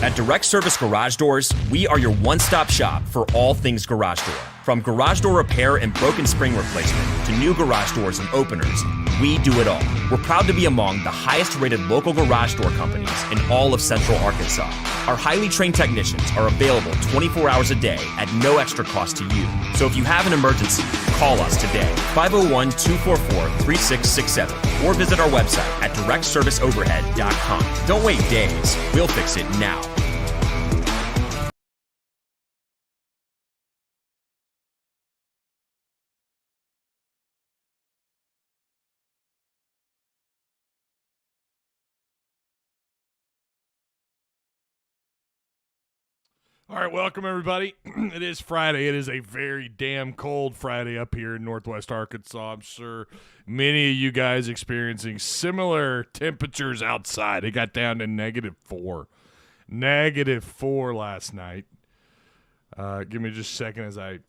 At Direct Service Garage Doors, we are your one-stop shop for all things garage door. From garage door repair and broken spring replacement to new garage doors and openers, we do it all. We're proud to be among the highest-rated local garage door companies in all of Central Arkansas. Our highly trained technicians are available 24 hours a day at no extra cost to you. So if you have an emergency, call us today, 501-244-3667, or visit our website at directserviceoverhead.com. Don't wait days. We'll fix it now. All right, welcome everybody. It is Friday. It is a very damn cold Friday up here in Northwest Arkansas. I'm sure many of you guys experiencing similar temperatures outside. It got down to -4. -4 last night. Give me just a second as I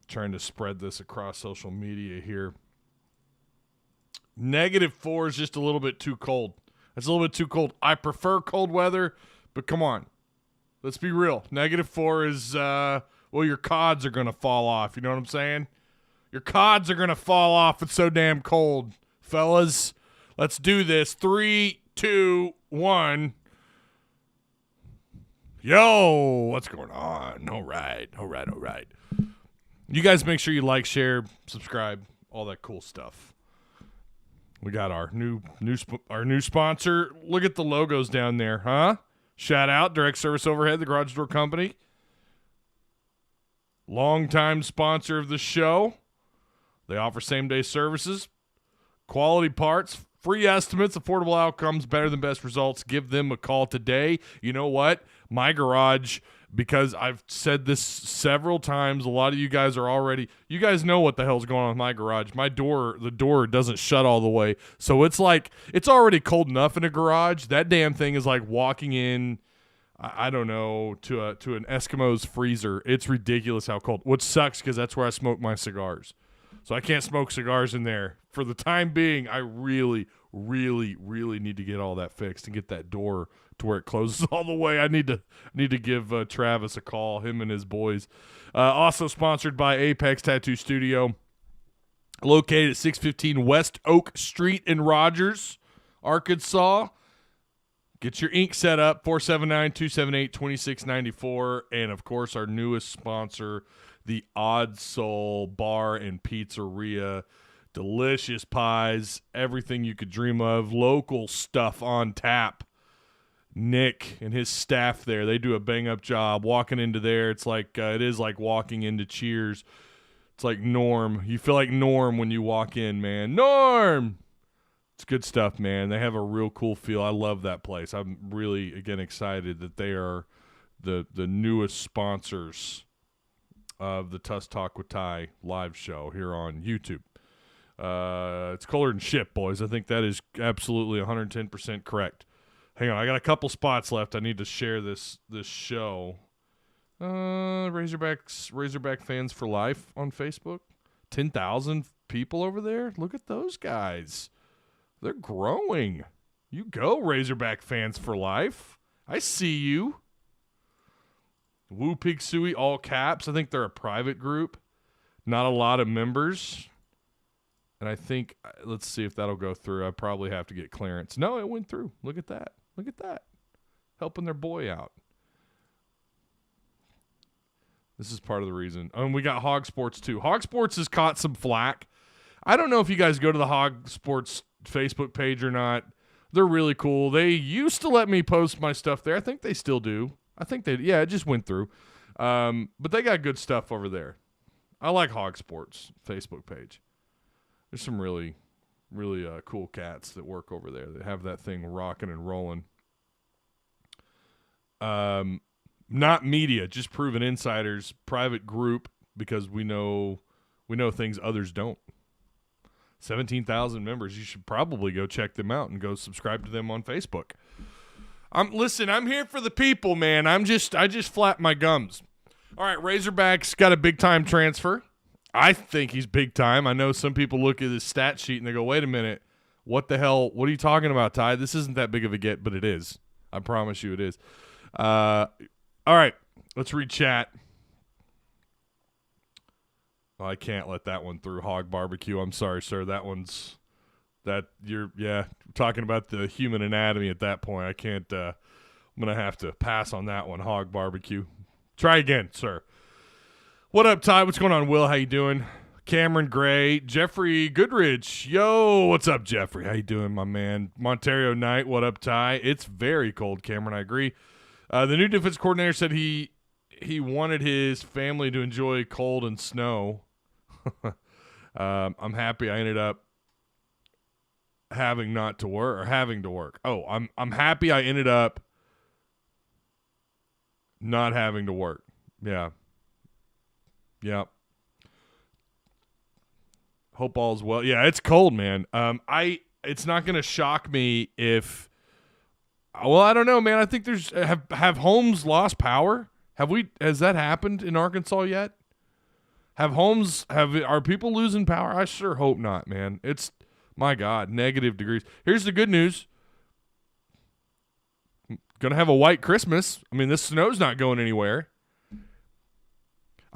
trying to spread this across social media here. -4 is just a little bit too cold. It's a little bit too cold. I prefer cold weather, but come on. Let's be real. -4 is, your cods are going to fall off. You know what I'm saying? Your cods are going to fall off. It's so damn cold. Fellas, let's do this. 3, 2, 1. Yo, what's going on? All right. You guys make sure you like, share, subscribe, all that cool stuff. We got our new sponsor. Look at the logos down there, huh? Shout out, Direct Service Overhead, the garage door company. Longtime sponsor of the show. They offer same-day services, quality parts, free estimates, affordable outcomes, better than best results. Give them a call today. You know what? My garage, because I've said this several times, a lot of you guys know what the hell's going on with my garage. The door doesn't shut all the way. So it's like, it's already cold enough in a garage. That damn thing is like walking in, I don't know, to an Eskimo's freezer. It's ridiculous how cold, which sucks because that's where I smoke my cigars. So I can't smoke cigars in there. For the time being, I really, really, really need to get all that fixed and get that door to where it closes all the way. I need to give Travis a call, him and his boys. Also sponsored by Apex Tattoo Studio, located at 615 West Oak Street in Rogers, Arkansas. Get your ink set up, 479-278-2694. And, of course, our newest sponsor, the Odd Soul Bar and Pizzaria. Delicious pies, everything you could dream of, local stuff on tap. Nick and his staff there, they do a bang-up job. Walking into there, it's like it is like walking into Cheers. It's like Norm. You feel like Norm when you walk in, man. Norm! It's good stuff, man. They have a real cool feel. I love that place. I'm really, again, excited that they are the newest sponsors of the Tuss Talk with Ty live show here on YouTube. It's colored and shipped, boys. I think that is absolutely 110% correct. Hang on, I got a couple spots left. I need to share this show. Razorback fans for life on Facebook. 10,000 people over there. Look at those guys. They're growing. You go, Razorback fans for life. I see you. Woo Pig Suey, all caps. I think they're a private group. Not a lot of members. And I think, let's see if that'll go through. I probably have to get clearance. No, it went through. Look at that. Look at that. Helping their boy out. This is part of the reason. We got Hog Sports too. Hog Sports has caught some flack. I don't know if you guys go to the Hog Sports Facebook page or not. They're really cool. They used to let me post my stuff there. I think they still do. It just went through. But they got good stuff over there. I like Hog Sports Facebook page. There's some really, really cool cats that work over there that have that thing rocking and rolling. Not media, just proven insiders, private group, because we know things others don't. 17,000 members. You should probably go check them out and go subscribe to them on Facebook. Listen, I'm here for the people, man. I just flap my gums. All right, Razorbacks got a big time transfer. I think he's big time. I know some people look at his stat sheet and they go, wait a minute, what the hell? What are you talking about, Ty? This isn't that big of a get, but it is. I promise you it is. All right, let's read chat. Oh, I can't let that one through. Hog barbecue. I'm sorry, sir. You're talking about the human anatomy at that point. I can't. I'm gonna have to pass on that one. Hog barbecue. Try again, sir. What up, Ty? What's going on, Will? How you doing? Cameron Gray, Jeffrey Goodrich. Yo, what's up, Jeffrey? How you doing, my man? Montario Knight. What up, Ty? It's very cold, Cameron. I agree. The new defense coordinator said he wanted his family to enjoy cold and snow. I'm happy I ended up having to work. Oh, I'm happy I ended up not having to work. Yeah. Yeah. Hope all's well. Yeah, it's cold, man. It's not going to shock me if I don't know, man. I think have homes lost power? Has that happened in Arkansas yet? Are people losing power? I sure hope not, man. It's, my God, negative degrees. Here's the good news. Gonna have a white Christmas. I mean, this snow's not going anywhere.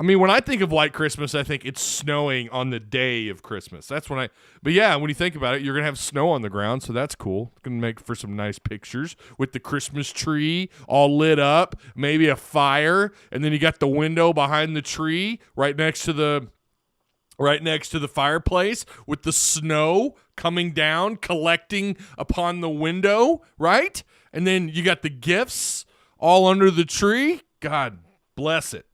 I mean, when I think of white Christmas, I think it's snowing on the day of Christmas. But yeah, when you think about it, you're going to have snow on the ground, so that's cool. It's going to make for some nice pictures with the Christmas tree all lit up, maybe a fire, and then you got the window behind the tree right next to the fireplace with the snow coming down, collecting upon the window, right? And then you got the gifts all under the tree. God bless it.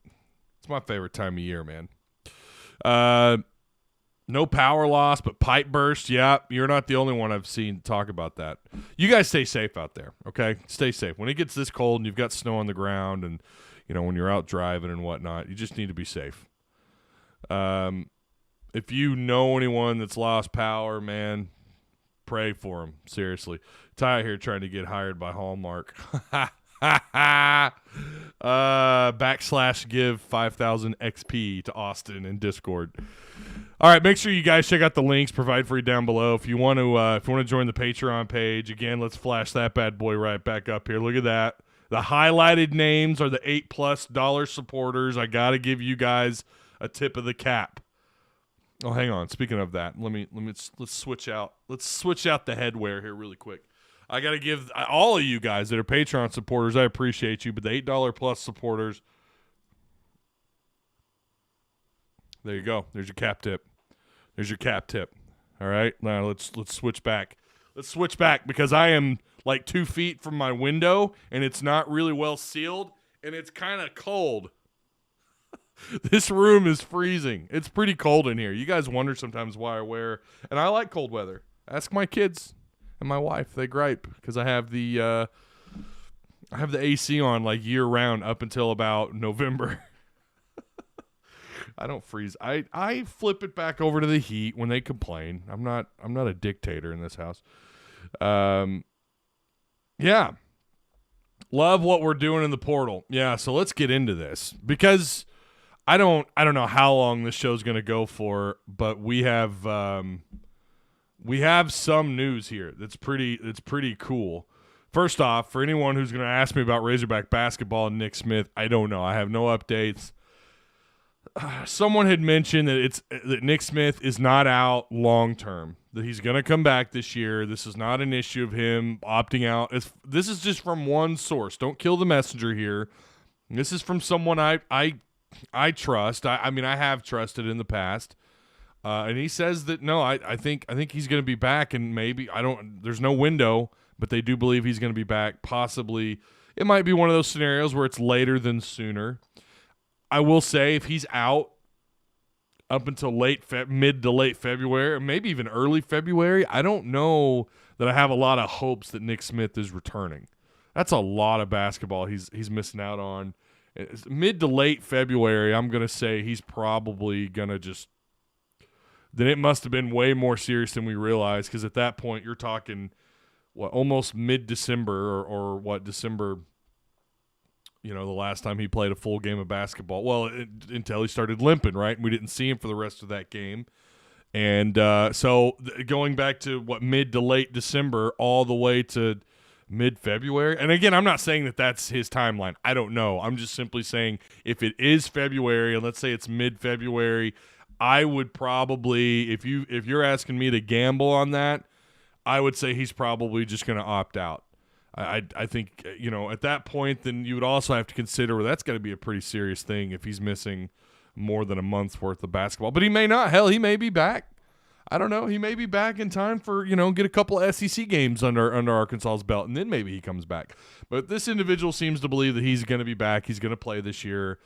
It's my favorite time of year, man. No power loss, but pipe burst. Yeah, you're not the only one I've seen talk about that. You guys stay safe out there, okay? Stay safe. When it gets this cold and you've got snow on the ground and, when you're out driving and whatnot, you just need to be safe. If you know anyone that's lost power, man, pray for them. Seriously. Ty here trying to get hired by Hallmark. /give 5,000 XP to Austin in Discord. All right, make sure you guys check out the links provided for you down below. If you want to join the Patreon page, again, let's flash that bad boy right back up here. Look at that. The highlighted names are the $8+ supporters. I got to give you guys a tip of the cap. Oh, hang on. Speaking of that, let's switch out. Let's switch out the headwear here really quick. I got to give all of you guys that are Patreon supporters, I appreciate you, but the $8+ supporters, there you go. There's your cap tip. All right, now let's switch back. Let's switch back because I am like 2 feet from my window, and it's not really well sealed, and it's kind of cold. This room is freezing. It's pretty cold in here. You guys wonder sometimes why I wear, and I like cold weather. Ask my kids. And my wife, they gripe because I have the AC on like year round up until about November. I don't freeze. I flip it back over to the heat when they complain. I'm not a dictator in this house. Yeah. Love what we're doing in the portal. Yeah, so let's get into this because I don't know how long this show's going to go for, but we have some news here that's pretty cool. First off, for anyone who's going to ask me about Razorback basketball and Nick Smith, I don't know. I have no updates. Someone had mentioned that Nick Smith is not out long term, that he's going to come back this year. This is not an issue of him opting out. This is just from one source. Don't kill the messenger here. This is from someone I trust. I mean, I have trusted in the past. And he says that no, I think he's going to be back, and maybe there's no window, but they do believe he's going to be back. Possibly, it might be one of those scenarios where it's later than sooner. I will say if he's out up until mid to late February, or maybe even early February, I don't know that I have a lot of hopes that Nick Smith is returning. That's a lot of basketball he's missing out on. It's mid to late February, I'm going to say he's probably going to just. Then it must have been way more serious than we realized, because at that point you're talking, almost mid-December or December, the last time he played a full game of basketball. Well, until he started limping, right? We didn't see him for the rest of that game. And so going back to mid to late December all the way to mid-February. And again, I'm not saying that that's his timeline. I don't know. I'm just simply saying if it is February, and let's say it's mid-February, I would probably, if you're asking me to gamble on that, I would say he's probably just going to opt out. I think, at that point, then you would also have to consider, well, that's got to be a pretty serious thing if he's missing more than a month's worth of basketball. But he may not. Hell, he may be back. I don't know. He may be back in time for, get a couple of SEC games under Arkansas's belt, and then maybe he comes back. But this individual seems to believe that he's going to be back. He's going to play this year.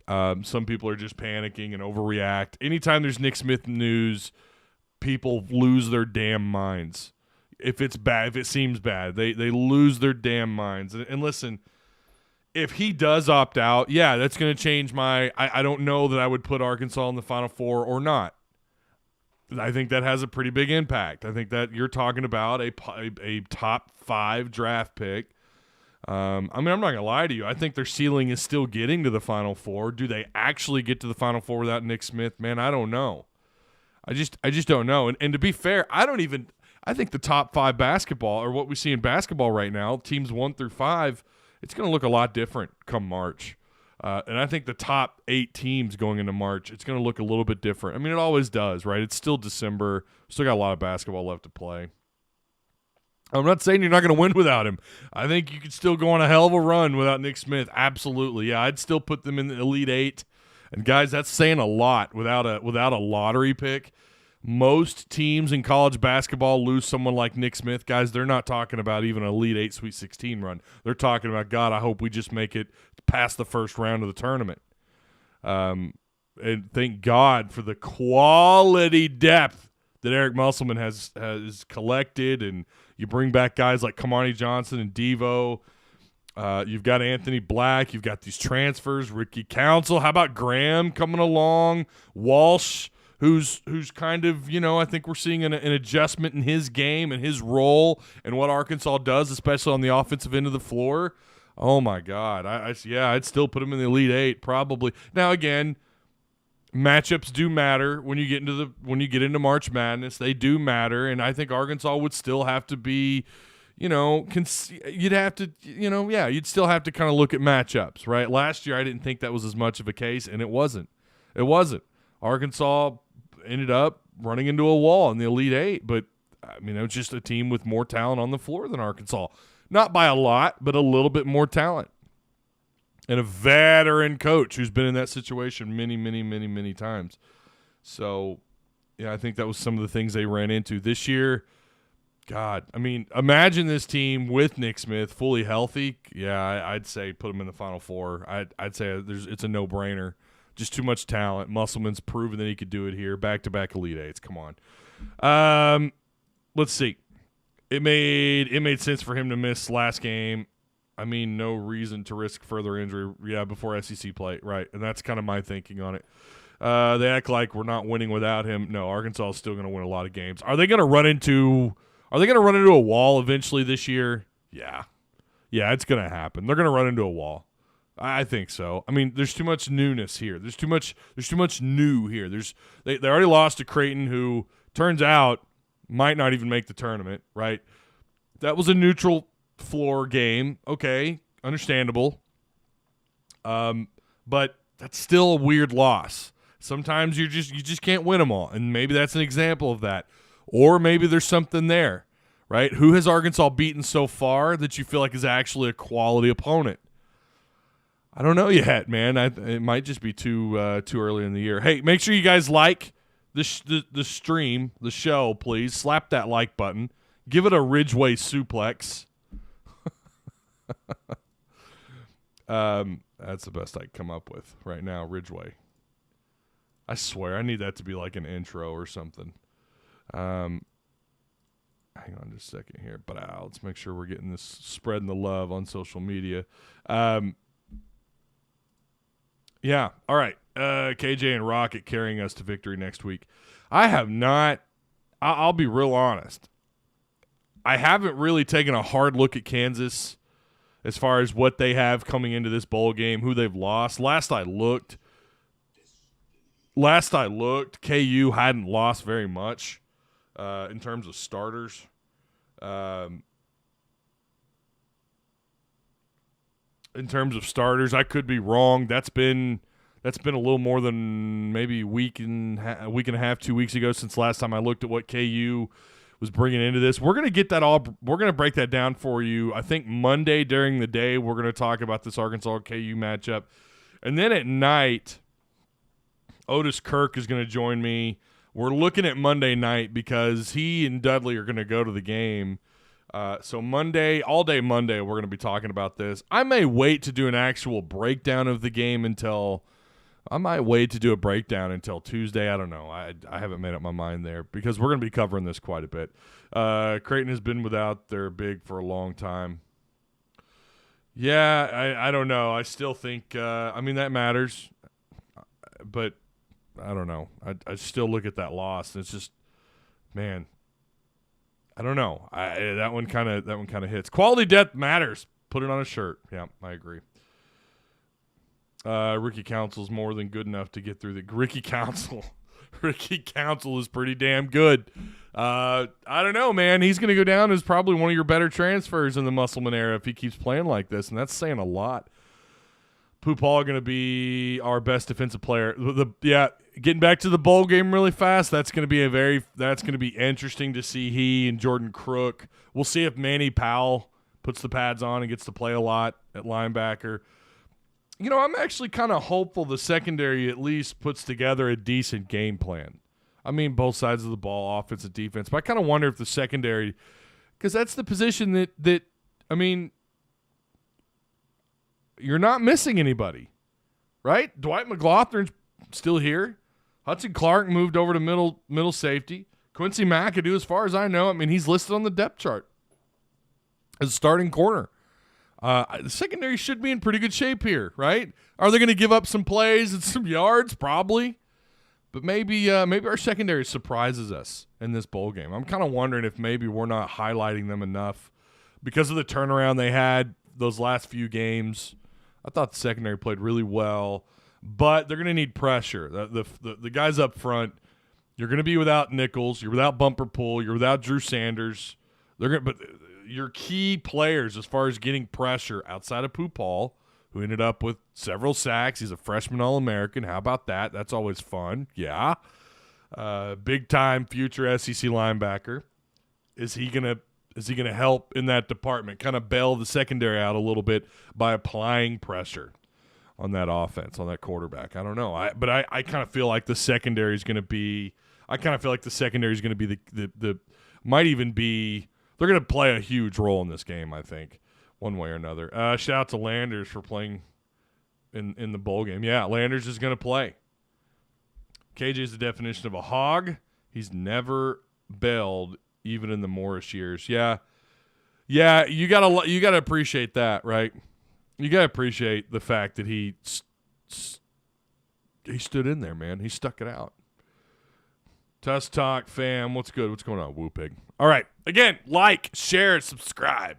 Some people are just panicking and overreact. Anytime there's Nick Smith news, people lose their damn minds. If it's bad, if it seems bad, they lose their damn minds. And listen, if he does opt out, yeah, that's going to change I don't know that I would put Arkansas in the Final Four or not. I think that has a pretty big impact. I think that you're talking about a top 5 draft pick. I'm not going to lie to you. I think their ceiling is still getting to the Final Four. Do they actually get to the Final Four without Nick Smith? Man, I don't know. I just don't know. And to be fair, I think the top 5 basketball, or what we see in basketball right now, teams 1 through 5, it's going to look a lot different come March. And I think the top 8 teams going into March, it's going to look a little bit different. I mean, it always does, right? It's still December. Still got a lot of basketball left to play. I'm not saying you're not going to win without him. I think you could still go on a hell of a run without Nick Smith. Absolutely. Yeah, I'd still put them in the Elite 8. And, guys, that's saying a lot without a lottery pick. Most teams in college basketball lose someone like Nick Smith. Guys, they're not talking about even an Elite 8 Sweet 16 run. They're talking about, God, I hope we just make it past the first round of the tournament. And thank God for the quality depth that Eric Musselman has collected. And you bring back guys like Kamani Johnson and Devo. You've got Anthony Black. You've got these transfers. Ricky Council. How about Graham coming along? Walsh, who's kind of, I think we're seeing an adjustment in his game and his role and what Arkansas does, especially on the offensive end of the floor. Oh, my God. I'd still put him in the Elite 8 probably. Now, again, matchups do matter when you get into March Madness. They do matter, and I think Arkansas would still have to be, you'd still have to kind of look at matchups, right? Last year I didn't think that was as much of a case, and it wasn't. Arkansas ended up running into a wall in the Elite 8, but I mean, it was just a team with more talent on the floor than Arkansas. Not by a lot, but a little bit more talent. And a veteran coach who's been in that situation many, many, many, many times. So, yeah, I think that was some of the things they ran into this year. God, I mean, imagine this team with Nick Smith fully healthy. Yeah, I'd say put them in the Final Four. I'd say it's a no-brainer. Just too much talent. Musselman's proven that he could do it here. Back-to-back Elite 8s. Come on. Let's see. It made sense for him to miss last game. I mean, no reason to risk further injury. Yeah, before SEC play, right? And that's kind of my thinking on it. They act like we're not winning without him. No, Arkansas is still going to win a lot of games. Are they going to run into a wall eventually this year? Yeah, it's going to happen. They're going to run into a wall. I think so. I mean, there's too much newness here. There's too much new here. They already lost to Creighton, who turns out might not even make the tournament, right? That was a neutral floor game. Okay, understandable. But that's still a weird loss. Sometimes you just can't win them all, and maybe that's an example of that. Or maybe there's something there, right? Who has Arkansas beaten so far that you feel like is actually a quality opponent? I don't know yet, man. It might just be too early in the year. Hey, make sure you guys like the stream, the show, please. Slap that like button. Give it a Ridgeway suplex. That's the best I can come up with right now, Ridgeway. I swear, I need that to be like an intro or something. Hang on just a second here. But let's make sure we're getting this, spreading the love on social media. Yeah, all right. KJ and Rocket carrying us to victory next week. I have not – I'll be real honest. I haven't really taken a hard look at Kansas as far as what they have coming into this bowl game, who they've lost. Last I looked, KU hadn't lost very much in terms of starters. in terms of starters. I could be wrong. That's been a little more than maybe a week and a half, 2 weeks ago since last time I looked at what KU was bringing into this. We're going to break that down for you. I think Monday during the day we're going to talk about this Arkansas KU matchup. And then at night, Otis Kirk is going to join me. We're looking at Monday night because he and Dudley are going to go to the game. So Monday, all day Monday, we're going to be talking about this. I may wait to do an actual breakdown of the game until Tuesday. I don't know. I haven't made up my mind there because we're going to be covering this quite a bit. Creighton has been without their big for a long time. Yeah, I don't know. I still think, that matters. But I don't know. I still look at that loss, and it's just, man, I don't know. That one kind of hits. Quality depth matters. Put it on a shirt. Yeah, I agree. Ricky Council's more than good enough to get through the Ricky Council. Ricky Council is pretty damn good. I don't know, man. He's going to go down as probably one of your better transfers in the Musselman era if he keeps playing like this, and that's saying a lot. Paul going to be our best defensive player. Getting back to the bowl game really fast. That's going to be interesting to see he and Jordan Crook. We'll see if Manny Powell puts the pads on and gets to play a lot at linebacker. I'm actually kind of hopeful the secondary at least puts together a decent game plan. I mean, both sides of the ball, offense and defense. But I kind of wonder if the secondary, because that's the position that you're not missing anybody, right? Dwight McLaughlin's still here. Hudson Clark moved over to middle safety. Quincy McAdoo, as far as I know, he's listed on the depth chart as a starting corner. The secondary should be in pretty good shape here, right? Are they going to give up some plays and some yards? Probably. But maybe our secondary surprises us in this bowl game. I'm kind of wondering if maybe we're not highlighting them enough because of the turnaround they had those last few games. I thought the secondary played really well, but they're going to need pressure. The guys up front, you're going to be without Nichols, you're without Bumper Pool, you're without Drew Sanders. But your key players as far as getting pressure outside of Paul, who ended up with several sacks. He's a freshman All-American. How about that? That's always fun. Yeah. Big-time future SEC linebacker. Is he gonna help in that department, kind of bail the secondary out a little bit by applying pressure on that offense, on that quarterback? I don't know. I kind of feel like the secondary is going to be – might even be – they're going to play a huge role in this game, I think, one way or another. Shout out to Landers for playing in the bowl game. Yeah, Landers is going to play. KJ is the definition of a hog. He's never bailed, even in the Morris years. Yeah, you gotta appreciate that, right? You gotta appreciate the fact that he stood in there, man. He stuck it out. Tuss Talk fam, what's good? What's going on, Woo Pig? All right, again, like, share, subscribe.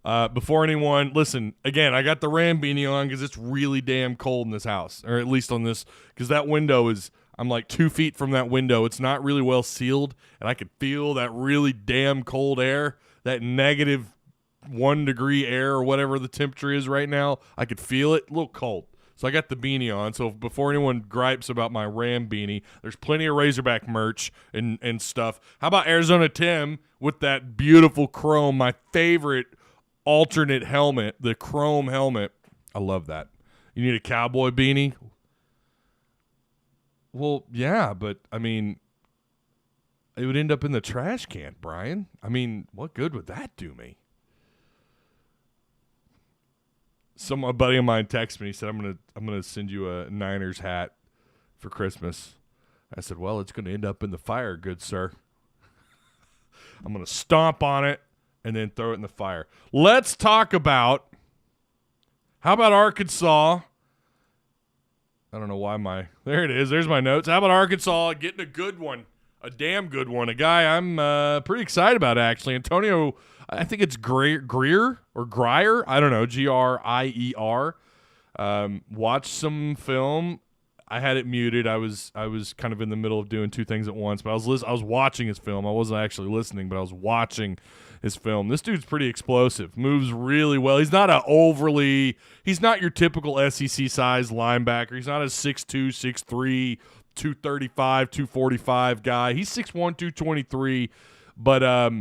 Before anyone, listen, again, I got the Ram beanie on because it's really damn cold in this house, or at least on this, because that window is, I'm like 2 feet from that window. It's not really well sealed, and I could feel that really damn cold air, that -1 degree air or whatever the temperature is right now. I could feel it, a little cold. So I got the beanie on. So before anyone gripes about my Ram beanie, there's plenty of Razorback merch and stuff. How about Arizona Tim with that beautiful chrome, my favorite alternate helmet, the chrome helmet. I love that. You need a cowboy beanie? Well, yeah, but, it would end up in the trash can, Brian. What good would that do me? A buddy of mine texted me. He said, I'm gonna send you a Niners hat for Christmas. I said, well, it's going to end up in the fire, good sir. I'm going to stomp on it and then throw it in the fire. Let's talk about, how about Arkansas? I don't know why there it is. There's my notes. How about Arkansas getting a good one, a damn good one, a guy I'm pretty excited about, actually. Antonio, I think it's Grier or Grier. I don't know, Grier. Watched some film. I had it muted. I was kind of in the middle of doing two things at once, but I was watching his film. I wasn't actually listening, but I was watching his film. This dude's pretty explosive. Moves really well. He's not your typical SEC size linebacker. He's not a 6'2", 6'3", 235, 245 guy. He's 6'1", 223, but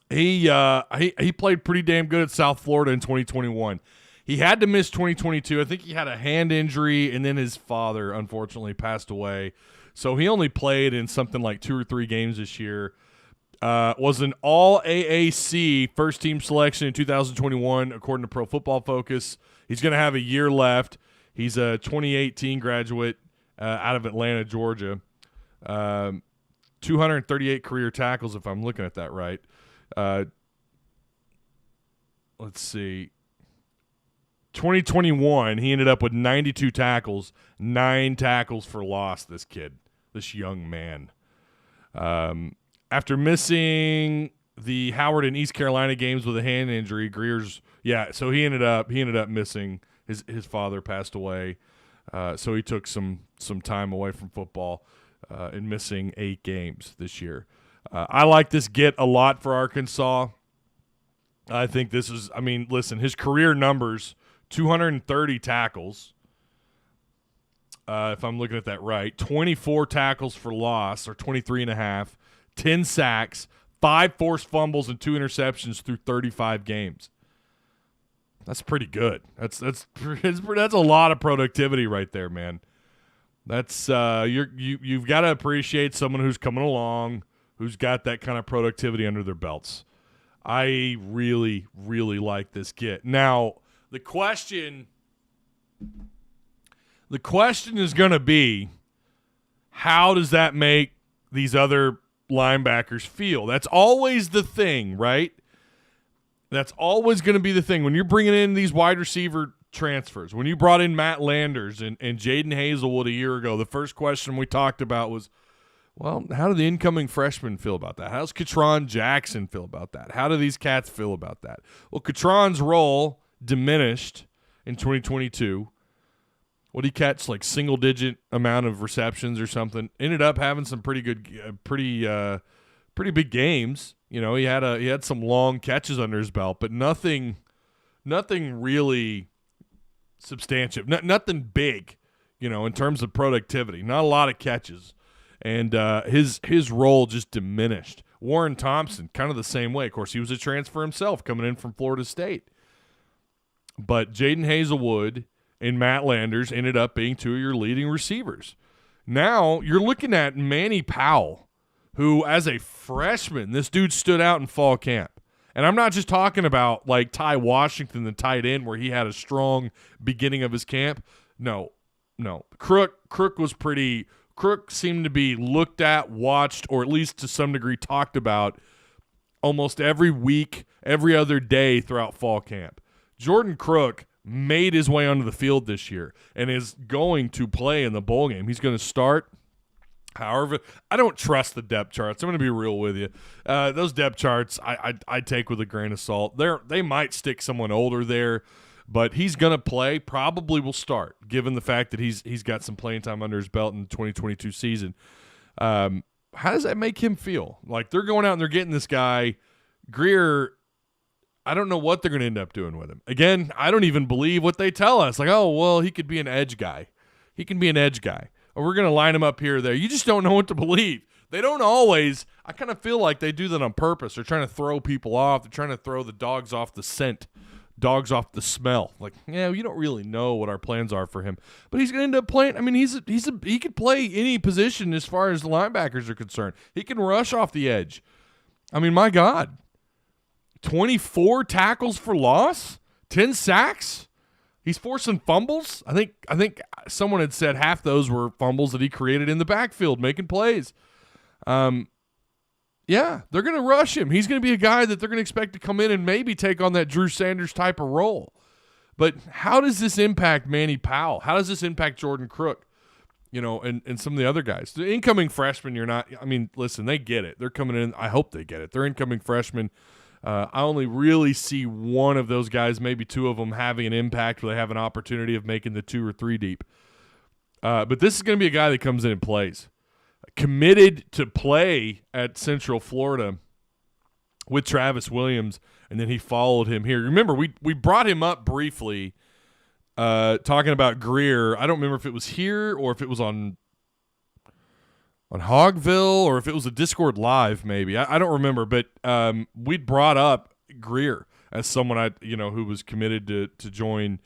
he played pretty damn good at South Florida in 2021. He had to miss 2022. I think he had a hand injury, and then his father, unfortunately, passed away. So he only played in something like 2 or 3 games this year. Was an All-AAC first-team selection in 2021, according to Pro Football Focus. He's going to have a year left. He's a 2018 graduate out of Atlanta, Georgia. 238 career tackles, if I'm looking at that right. Let's see. 2021, he ended up with 92 tackles, 9 tackles for loss, this young man. After missing the Howard and East Carolina games with a hand injury, so he ended up missing. His father passed away, so he took some time away from football and missing 8 games this year. I like this get a lot for Arkansas. I think listen, his career numbers, 230 tackles, if I'm looking at that right, 24 tackles for loss, or 23.5, 10 sacks, 5 forced fumbles, and 2 interceptions through 35 games. That's pretty good. That's a lot of productivity right there, man. That's you've got to appreciate someone who's coming along, who's got that kind of productivity under their belts. I really, really like this get. Now, the question is going to be, how does that make these other linebackers feel? That's always the thing, right? That's always going to be the thing. When you're bringing in these wide receiver transfers, when you brought in Matt Landers and Jaden Hazelwood a year ago, the first question we talked about was, well, how do the incoming freshmen feel about that? How's Katron Jackson feel about that? How do these cats feel about that? Well, Katron's role diminished in 2022. What did he catch? Like single-digit amount of receptions or something. Ended up having some pretty good, pretty big games. You know, he had some long catches under his belt, but nothing really substantive. Nothing big, you know, in terms of productivity. Not a lot of catches. And his role just diminished. Warren Thompson, kind of the same way. Of course, he was a transfer himself coming in from Florida State. But Jaden Hazelwood and Matt Landers ended up being 2 of your leading receivers. Now you're looking at Manny Powell, who as a freshman, this dude stood out in fall camp. And I'm not just talking about like Ty Washington, the tight end, where he had a strong beginning of his camp. No. Crook seemed to be looked at, watched, or at least to some degree talked about almost every week, every other day throughout fall camp. Jordan Crook made his way onto the field this year and is going to play in the bowl game. He's going to start. However, I don't trust the depth charts. I'm going to be real with you. Those depth charts I take with a grain of salt. They might stick someone older there, but he's going to play, probably will start, given the fact that he's got some playing time under his belt in the 2022 season. How does that make him feel? Like they're going out and they're getting this guy, Greer. I don't know what they're going to end up doing with him. Again, I don't even believe what they tell us. Like, oh, well, he could be an edge guy. He can be an edge guy. Or we're going to line him up here or there. You just don't know what to believe. They don't always. I kind of feel like they do that on purpose. They're trying to throw people off. They're trying to throw the dogs off the scent, dogs off the smell. Like, yeah, you don't really know what our plans are for him. But he's going to end up playing. I mean, he could play any position as far as the linebackers are concerned. He can rush off the edge. I mean, my God. 24 tackles for loss, 10 sacks. He's forcing fumbles. I think someone had said half those were fumbles that he created in the backfield, making plays. Yeah, they're going to rush him. He's going to be a guy that they're going to expect to come in and maybe take on that Drew Sanders type of role. But how does this impact Manny Powell? How does this impact Jordan Crook? You know, and some of the other guys. The incoming freshmen, listen, they get it. They're coming in. I hope they get it. They're incoming freshmen. I only really see one of those guys, maybe 2 of them, having an impact where they have an opportunity of making the 2 or 3 deep. But this is going to be a guy that comes in and plays. Committed to play at Central Florida with Travis Williams, and then he followed him here. Remember, we brought him up briefly talking about Greer. I don't remember if it was here or if it was on Hogville or if it was a Discord live maybe. I don't remember, but we'd brought up Greer as someone who was committed to join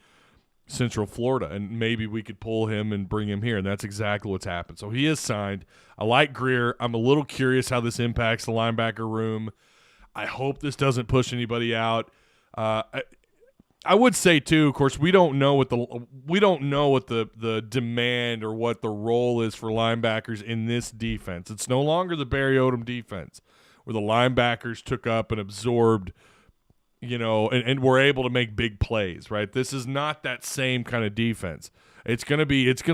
Central Florida, and maybe we could pull him and bring him here, and that's exactly what's happened. So he is signed. I like Greer. I'm a little curious how this impacts the linebacker room. I hope this doesn't push anybody out. I would say too, of course, we don't know what the demand or what the role is for linebackers in this defense. It's no longer the Barry Odom defense where the linebackers took up and absorbed, and were able to make big plays, right? This is not that same kind of defense. It's gonna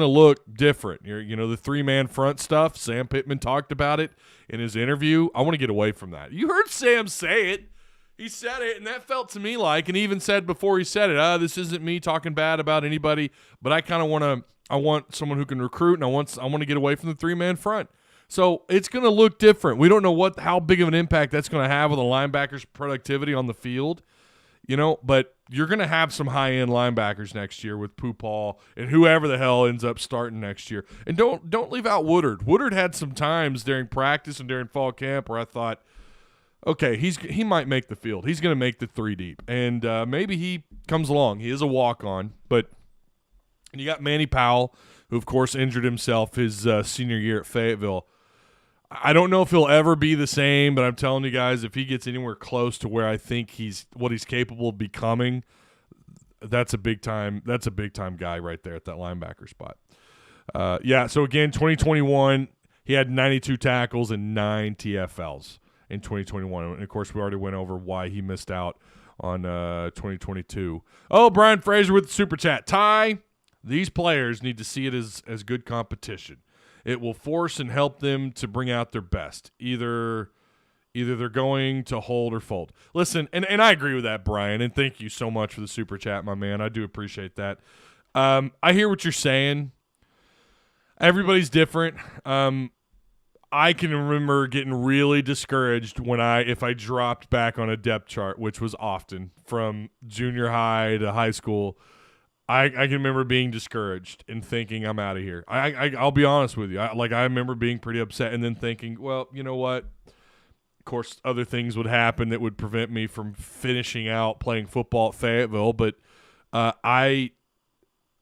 look different. The 3-man front stuff. Sam Pittman talked about it in his interview. I want to get away from that. You heard Sam say it. He said it, and that felt to me like, and he even said before he said it, this isn't me talking bad about anybody, but I want someone who can recruit, and I want to get away from the 3-man front. So it's going to look different. We don't know how big of an impact that's going to have on the linebackers' productivity on the field, but you're going to have some high-end linebackers next year with Pupal and whoever the hell ends up starting next year. And don't leave out Woodard. Woodard had some times during practice and during fall camp where I thought, okay, he might make the field. He's going to make the 3 deep, and maybe he comes along. He is a walk-on, and you got Manny Powell, who of course injured himself his senior year at Fayetteville. I don't know if he'll ever be the same, but I'm telling you guys, if he gets anywhere close to where I think what he's capable of becoming, that's a big time guy right there at that linebacker spot. So again, 2021, he had 92 tackles and 9 TFLs. In 2021, and of course we already went over why he missed out on 2022. Oh, Brian Fraser with the super chat. Ty, these players need to see it as good competition. It will force and help them to bring out their best. Either they're going to hold or fold. Listen, and I agree with that, Brian, and thank you so much for the super chat, my man. I do appreciate that. I hear what you're saying. Everybody's different. I can remember getting really discouraged if I dropped back on a depth chart, which was often from junior high to high school. I can remember being discouraged and thinking I'm out of here. I'll be honest with you. I remember being pretty upset and then thinking, well, you know what? Of course, other things would happen that would prevent me from finishing out playing football at Fayetteville. But I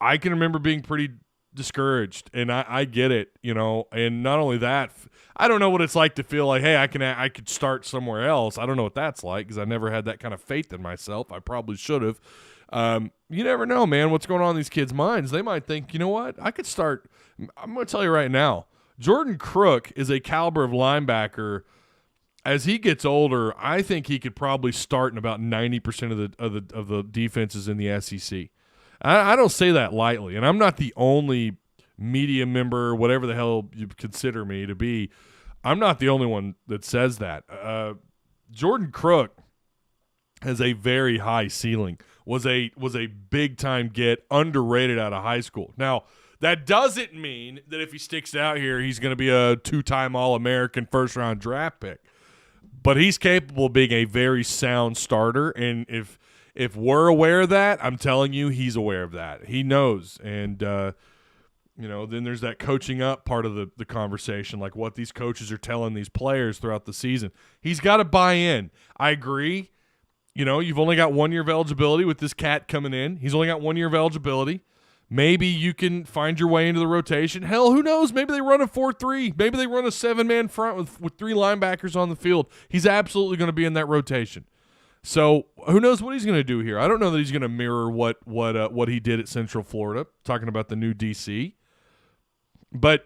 can remember being pretty discouraged, and I get it, and not only that, I don't know what it's like to feel like, hey, I could start somewhere else. I don't know what that's like because I never had that kind of faith in myself. I probably should have. You never know, man, what's going on in these kids' minds. They might think, you know what, I could start. I'm going to tell you right now, Jordan Crook is a caliber of linebacker. As he gets older, I think he could probably start in about 90% of the defenses in the SEC. I don't say that lightly, and I'm not the only media member, whatever the hell you consider me to be. I'm not the only one that says that. Jordan Crook has a very high ceiling, was a big-time get, underrated out of high school. Now, that doesn't mean that if he sticks out here, he's going to be a 2-time All-American first-round draft pick. But he's capable of being a very sound starter, and if we're aware of that, I'm telling you, he's aware of that. He knows. And, then there's that coaching up part of the conversation, like what these coaches are telling these players throughout the season. He's got to buy in. I agree. You've only got 1 year of eligibility with this cat coming in. He's only got 1 year of eligibility. Maybe you can find your way into the rotation. Hell, who knows? Maybe they run a 4-3. Maybe they run a 7-man front with 3 linebackers on the field. He's absolutely going to be in that rotation. So who knows what he's going to do here? I don't know that he's going to mirror what he did at Central Florida, talking about the new DC. But,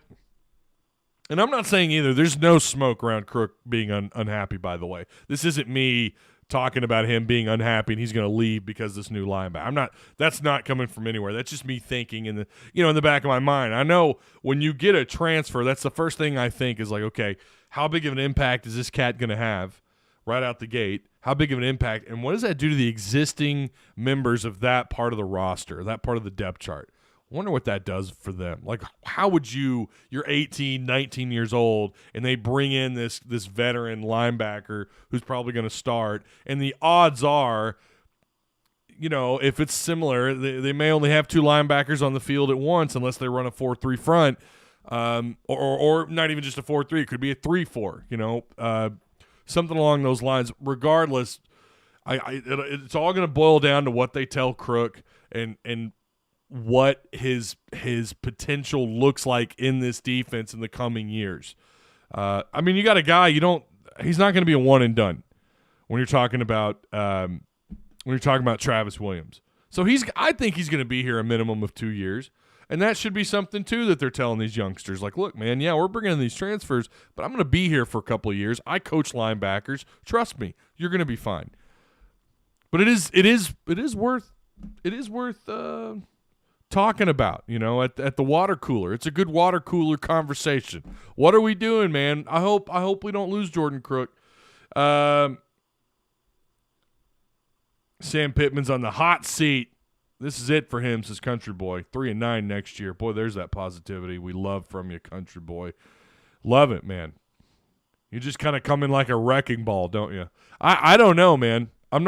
and I'm not saying either, there's no smoke around Crook being unhappy, by the way. This isn't me talking about him being unhappy and he's going to leave because this new linebacker. That's not coming from anywhere. That's just me thinking in the back of my mind. I know when you get a transfer, that's the first thing I think is like, okay, how big of an impact is this cat going to have right out the gate? How big of an impact, and what does that do to the existing members of that part of the roster, that part of the depth chart? Wonder what that does for them. Like, how would you're 18, 19 years old, and they bring in this veteran linebacker who's probably going to start, and the odds are, if it's similar, they may only have 2 linebackers on the field at once unless they run a 4-3 front, or not even just a 4-3. It could be a 3-4, something along those lines. Regardless, it's all going to boil down to what they tell Crook and what his potential looks like in this defense in the coming years. You got a guy he's not going to be a one and done when you're talking about Travis Williams. So I think he's going to be here a minimum of 2 years, and that should be something too that they're telling these youngsters. Like, look, man, yeah, we're bringing in these transfers, but I'm going to be here for a couple of years. I coach linebackers. Trust me, you're going to be fine. But it is worth talking about, at the water cooler. It's a good water cooler conversation. What are we doing, man? I hope we don't lose Jordan Crook. Sam Pittman's on the hot seat. This is it for him, says Country Boy. 3-9 next year. Boy, there's that positivity we love from you, Country Boy. Love it, man. You just kind of come in like a wrecking ball, don't you? I don't know, man. I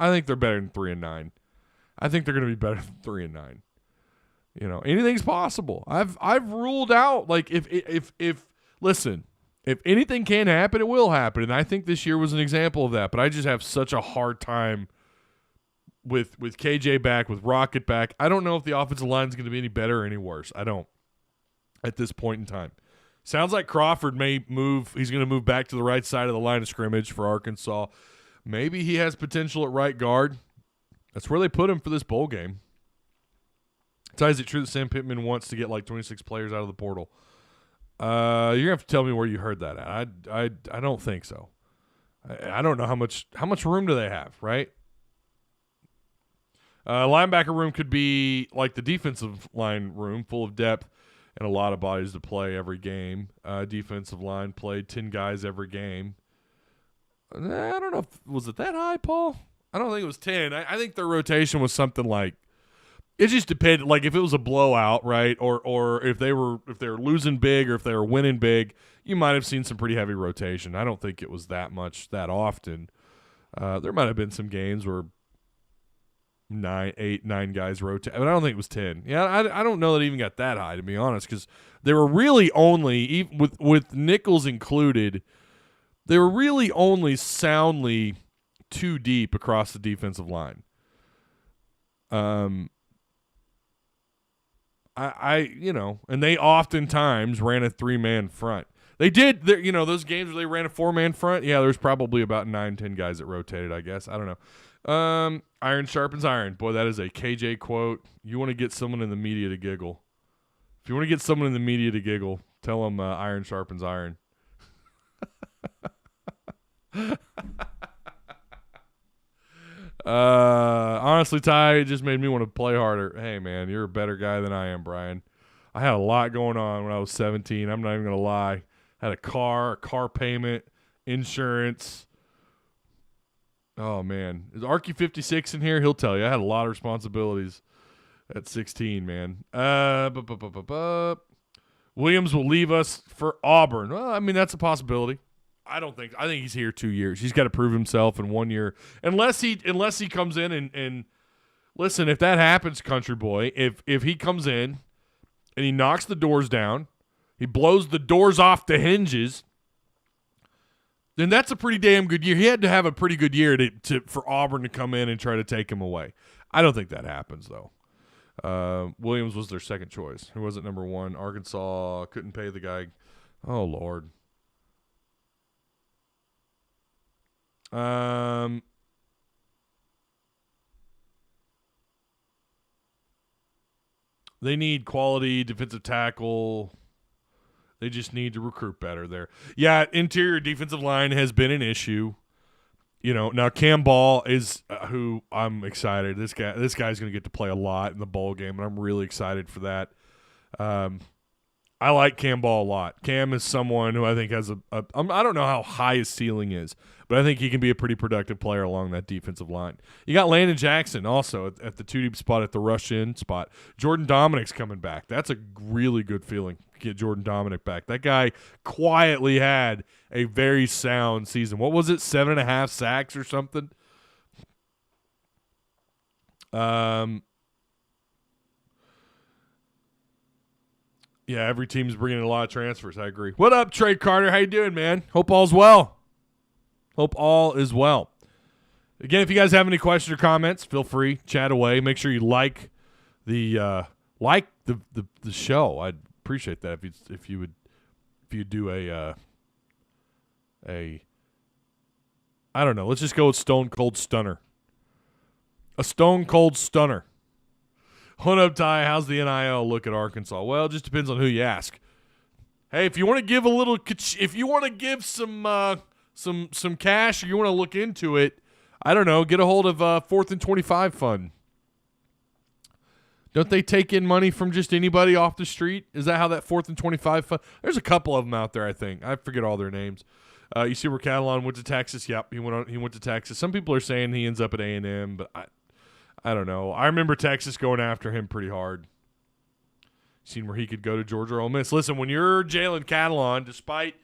think they're better than 3-9. I think they're going to be better than 3-9. Anything's possible. I've ruled out, like, if anything can happen, it will happen. And I think this year was an example of that. But I just have such a hard time with KJ back, with Rocket back. I don't know if the offensive line is going to be any better or any worse. I don't at this point in time. Sounds like Crawford may move. He's going to move back to the right side of the line of scrimmage for Arkansas. Maybe he has potential at right guard. That's where they put him for this bowl game. Is it true that Sam Pittman wants to get like 26 players out of the portal? You're going to have to tell me where you heard that at. I don't think so. I don't know how much room do they have, right? Linebacker room could be like the defensive line room, full of depth and a lot of bodies to play every game. Defensive line played 10 guys every game. I don't know was it that high, Paul? I don't think it was 10. I think their rotation was something like, it just depended. Like if it was a blowout, right, or if they were losing big or if they were winning big, you might have seen some pretty heavy rotation. I don't think it was that much that often. There might have been some games where 9 guys rotate, but I don't think it was 10. Yeah, I don't know that it even got that high, to be honest, because they were really only, even with Nichols included, they were really only soundly 2 deep across the defensive line. And they oftentimes ran a 3-man front. They did, those games where they ran a 4-man front. Yeah, there's probably about 9-10 guys that rotated, I guess. I don't know. Iron sharpens iron. Boy, that is a KJ quote. You want to get someone in the media to giggle. If you want to get someone in the media to giggle, tell them iron sharpens iron. Honestly, Ty, it just made me want to play harder. Hey, man, you're a better guy than I am, Brian. I had a lot going on when I was 17. I'm not even going to lie. I had a car payment, insurance. Oh, man. Is Arky 56 in here? He'll tell you. I had a lot of responsibilities at 16, man. Williams will leave us for Auburn. Well, I mean, that's a possibility. I think he's here 2 years. He's got to prove himself in 1 year. Unless he comes in and listen, if that happens, Country Boy, if he comes in and he knocks the doors down, he blows the doors off the hinges, then that's a pretty damn good year. He had to have a pretty good year for Auburn to come in and try to take him away. I don't think that happens, though. Williams was their second choice. Who was it, number 1? Arkansas couldn't pay the guy. Oh, Lord. They need quality defensive tackle. They just need to recruit better there. Yeah, interior defensive line has been an issue. Now Cam Ball is who I'm excited. This guy's going to get to play a lot in the bowl game, and I'm really excited for that. I like Cam Ball a lot. Cam is someone who I think has I don't know how high his ceiling is, but I think he can be a pretty productive player along that defensive line. You got Landon Jackson also at the 2 deep spot, at the rush-in spot. Jordan Dominic's coming back. That's a really good feeling, get Jordan Dominic back. That guy quietly had a very sound season. What was it, 7.5 sacks or something? Yeah, every team's bringing in a lot of transfers. I agree. What up, Trey Carter? How you doing, man? Hope all's well. Hope all is well. Again, if you guys have any questions or comments, feel free, chat away. Make sure you like the show. I'd appreciate that if you do a I don't know. Let's just go with Stone Cold Stunner. A Stone Cold Stunner. What up, Ty? How's the NIL look at Arkansas? Well, it just depends on who you ask. Hey, if you want to give some cash, or you want to look into it, I don't know, get a hold of 4th and 25 Fund. Don't they take in money from just anybody off the street? Is that how that 4th and 25 Fund? There's a couple of them out there, I think. I forget all their names. You see where Catalan went to Texas? Yep, he went to Texas. Some people are saying he ends up at A&M, but I don't know. I remember Texas going after him pretty hard. Seen where he could go to Georgia or Ole Miss. Listen, when you're Jalen Catalan, despite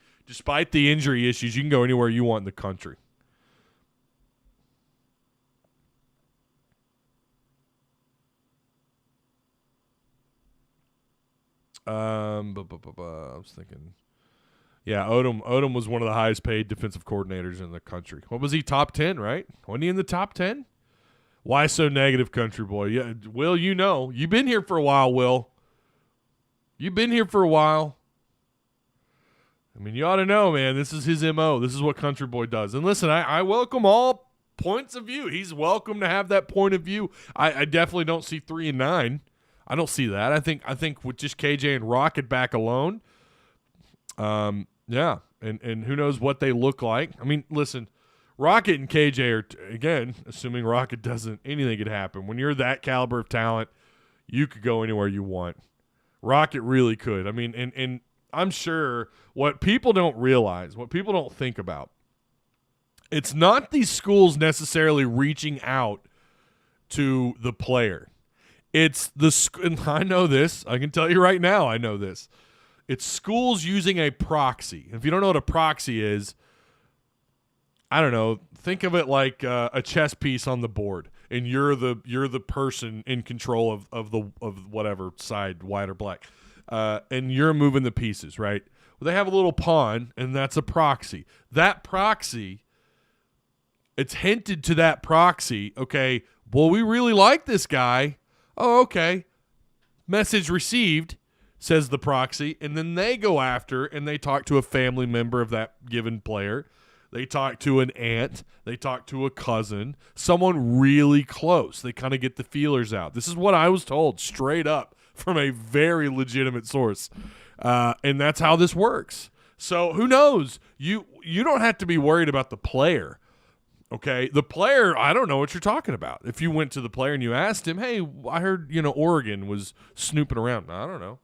the injury issues, you can go anywhere you want in the country. I was thinking. Yeah, Odom was one of the highest paid defensive coordinators in the country. What was he, top 10, right? Wasn't he in the top 10? Why so negative, country boy? Yeah, Will, you know. You've been here for a while, Will. You've been here for a while. I mean, you ought to know, man. This is his MO. This is what country boy does. And listen, I welcome all points of view. He's welcome to have that point of view. I definitely don't see 3-9. I don't see that. I think with just KJ and Rocket back alone, yeah, and who knows what they look like. I mean, listen, Rocket and KJ are, again, assuming Rocket doesn't, anything could happen. When you're that caliber of talent, you could go anywhere you want. Rocket really could. I mean, and I'm sure what people don't realize, what people don't think about, it's not these schools necessarily reaching out to the player. It's and I know this. I can tell you right now, I know this. It's schools using a proxy. If you don't know what a proxy is, I don't know. Think of it like a chess piece on the board, and you're the person in control of whatever side, white or black, and you're moving the pieces, right? Well, they have a little pawn, and that's a proxy. That proxy, it's hinted to that proxy. Okay, well, we really like this guy. Oh, okay. Message received, says the proxy, and then they go after and they talk to a family member of that given player. They talk to an aunt. They talk to a cousin, someone really close. They kind of get the feelers out. This is what I was told straight up from a very legitimate source, and that's how this works. So who knows? You don't have to be worried about the player. Okay, the player, I don't know what you're talking about. If you went to the player and you asked him, hey, I heard, Oregon was snooping around. I don't know.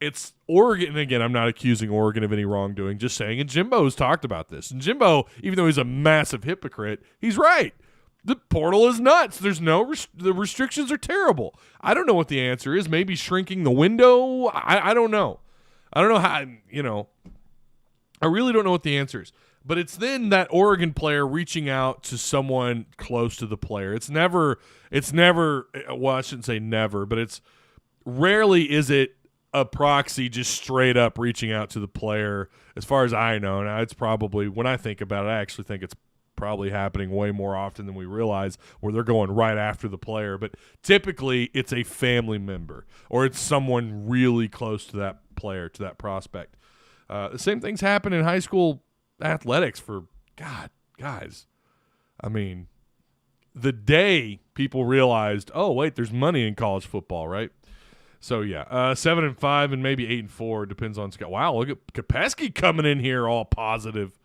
It's Oregon, and again, I'm not accusing Oregon of any wrongdoing, just saying, and Jimbo's talked about this. And Jimbo, even though he's a massive hypocrite, he's right. The portal is nuts. There's the restrictions are terrible. I don't know what the answer is. Maybe shrinking the window. I don't know. I don't know how, I really don't know what the answer is. But it's then that Oregon player reaching out to someone close to the player. It's never, well, I shouldn't say never, but it's rarely is it a proxy just straight up reaching out to the player. As far as I know, now it's probably, when I think about it, I actually think it's probably happening way more often than we realize, where they're going right after the player. But typically it's a family member or it's someone really close to that player, to that prospect. The same things happen in high school athletics for, God, guys. I mean, the day people realized, oh, wait, there's money in college football, right? So, yeah, 7-5 and maybe 8-4. Depends on Scott. Wow, look at Kopesky coming in here all positive.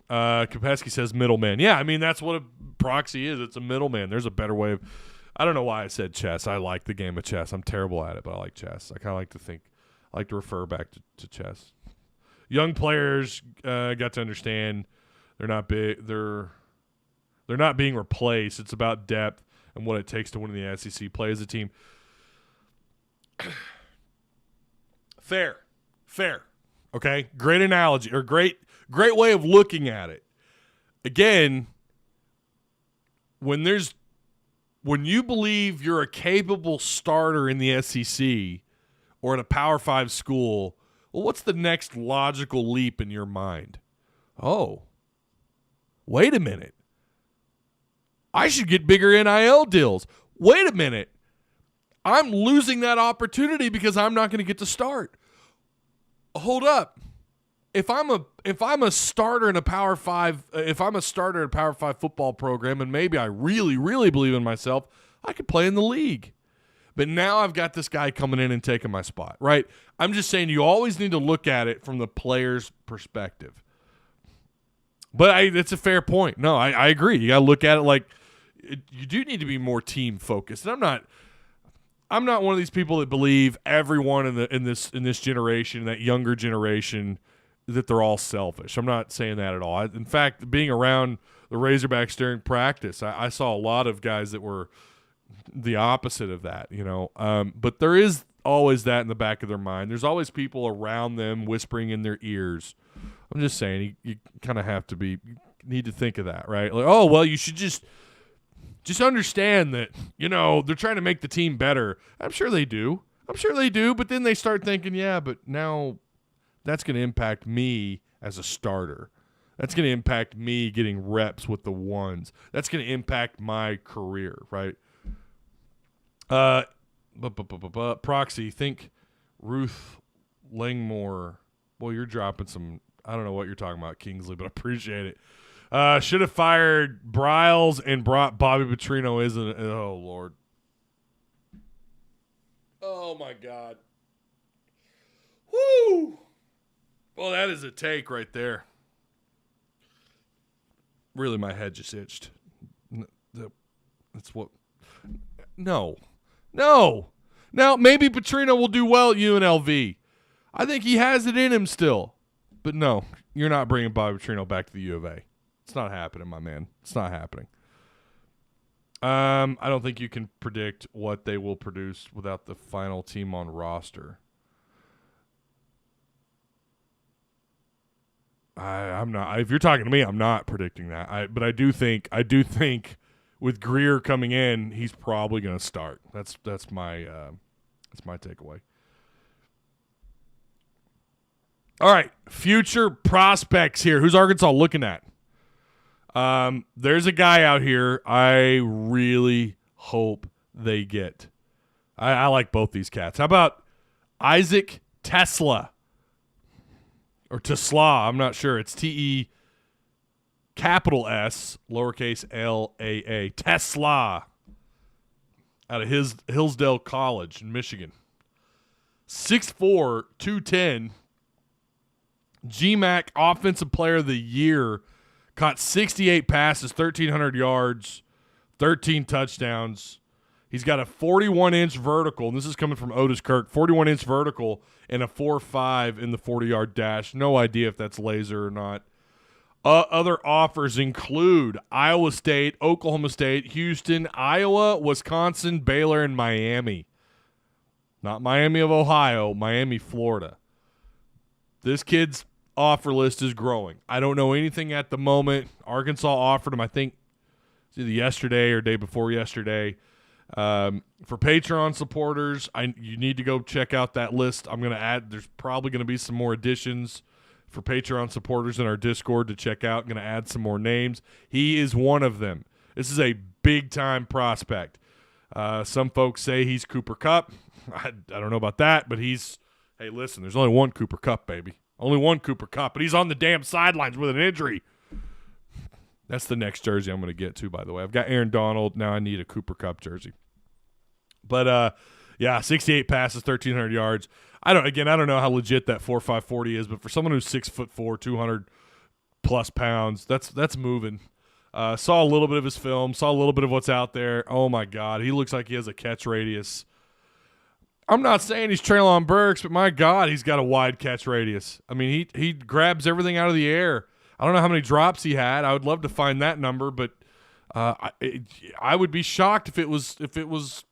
Kopesky says middleman. Yeah, I mean, that's what a proxy is. It's a middleman. There's a better way of – I don't know why I said chess. I like the game of chess. I'm terrible at it, but I like chess. I kind of like to think – I like to refer back to chess. Young players got to understand They're not big. They're not being replaced. It's about depth and what it takes to win in the SEC. Play as a team. Fair. Okay, great analogy or great way of looking at it. Again, when you believe you're a capable starter in the SEC or in a Power 5 school, well, what's the next logical leap in your mind? Oh, wait a minute. I should get bigger NIL deals. Wait a minute. I'm losing that opportunity because I'm not going to get to start. Hold up. If I'm a starter in a Power 5, if I'm a starter in a Power 5 football program and maybe I really, really believe in myself, I could play in the league. But now I've got this guy coming in and taking my spot, right? I'm just saying you always need to look at it from the player's perspective. But it's a fair point. No, I agree. You got to look at it like you do need to be more team focused. And I'm not one of these people that believe everyone in this generation, that younger generation, that they're all selfish. I'm not saying that at all. In fact, being around the Razorbacks during practice, I saw a lot of guys that were the opposite of that, But there is always that in the back of their mind. There's always people around them whispering in their ears. I'm just saying you kind of have to need to think of that, right? Like, oh, well, you should just understand that, they're trying to make the team better. I'm sure they do. But then they start thinking, yeah, but now that's going to impact me as a starter. That's going to impact me getting reps with the ones. That's going to impact my career, right? Proxy, think Ruth Langmore. Well, you're dropping some. I don't know what you're talking about, Kingsley, but I appreciate it. Should have fired Bryles and brought Bobby Petrino. Isn't it? Oh, Lord. Oh, my God. Woo! Well, that is a take right there. Really, my head just itched. That's what. No. Now, maybe Petrino will do well at UNLV. I think he has it in him still. But no, you're not bringing Bobby Petrino back to the U of A. It's not happening, my man. It's not happening. I don't think you can predict what they will produce without the final team on roster. I'm not. If you're talking to me, I'm not predicting that. But I do think with Greer coming in, he's probably going to start. That's my takeaway. All right, future prospects here. Who's Arkansas looking at? There's a guy out here I really hope they get. I like both these cats. How about Isaac Tesla? Or Tesla, I'm not sure. It's T-E capital S, lowercase L-A-A. Tesla. Out of Hillsdale College in Michigan. 6'4", 210. GMAC Offensive Player of the Year. Caught 68 passes, 1,300 yards, 13 touchdowns. He's got a 41-inch vertical, and this is coming from Otis Kirk, 41-inch vertical and a 4.5 in the 40-yard dash. No idea if that's laser or not. Other offers include Iowa State, Oklahoma State, Houston, Iowa, Wisconsin, Baylor, and Miami. Not Miami of Ohio, Miami, Florida. This kid's offer list is growing. I don't know anything at the moment. Arkansas offered him, I think, either yesterday or day before yesterday. For Patreon supporters, you need to go check out that list. I'm going to add, there's probably going to be some more additions for Patreon supporters in our Discord to check out. I'm going to add some more names. He is one of them. This is a big-time prospect. Some folks say he's Cooper Kupp. I don't know about that, but hey, listen, there's only one Cooper Kupp, baby. Only one Cooper Kupp, but he's on the damn sidelines with an injury. That's the next jersey I'm going to get to, by the way. I've got Aaron Donald. Now I need a Cooper Kupp jersey. But, 68 passes, 1,300 yards. I don't know how legit that 4.5 40 is, but for someone who's 6'4", 200-plus pounds, that's moving. Saw a little bit of his film, saw a little bit of what's out there. Oh, my God. He looks like he has a catch radius. I'm not saying he's Treylon Burks, but my God, he's got a wide catch radius. I mean, he grabs everything out of the air. I don't know how many drops he had. I would love to find that number, but I would be shocked if it was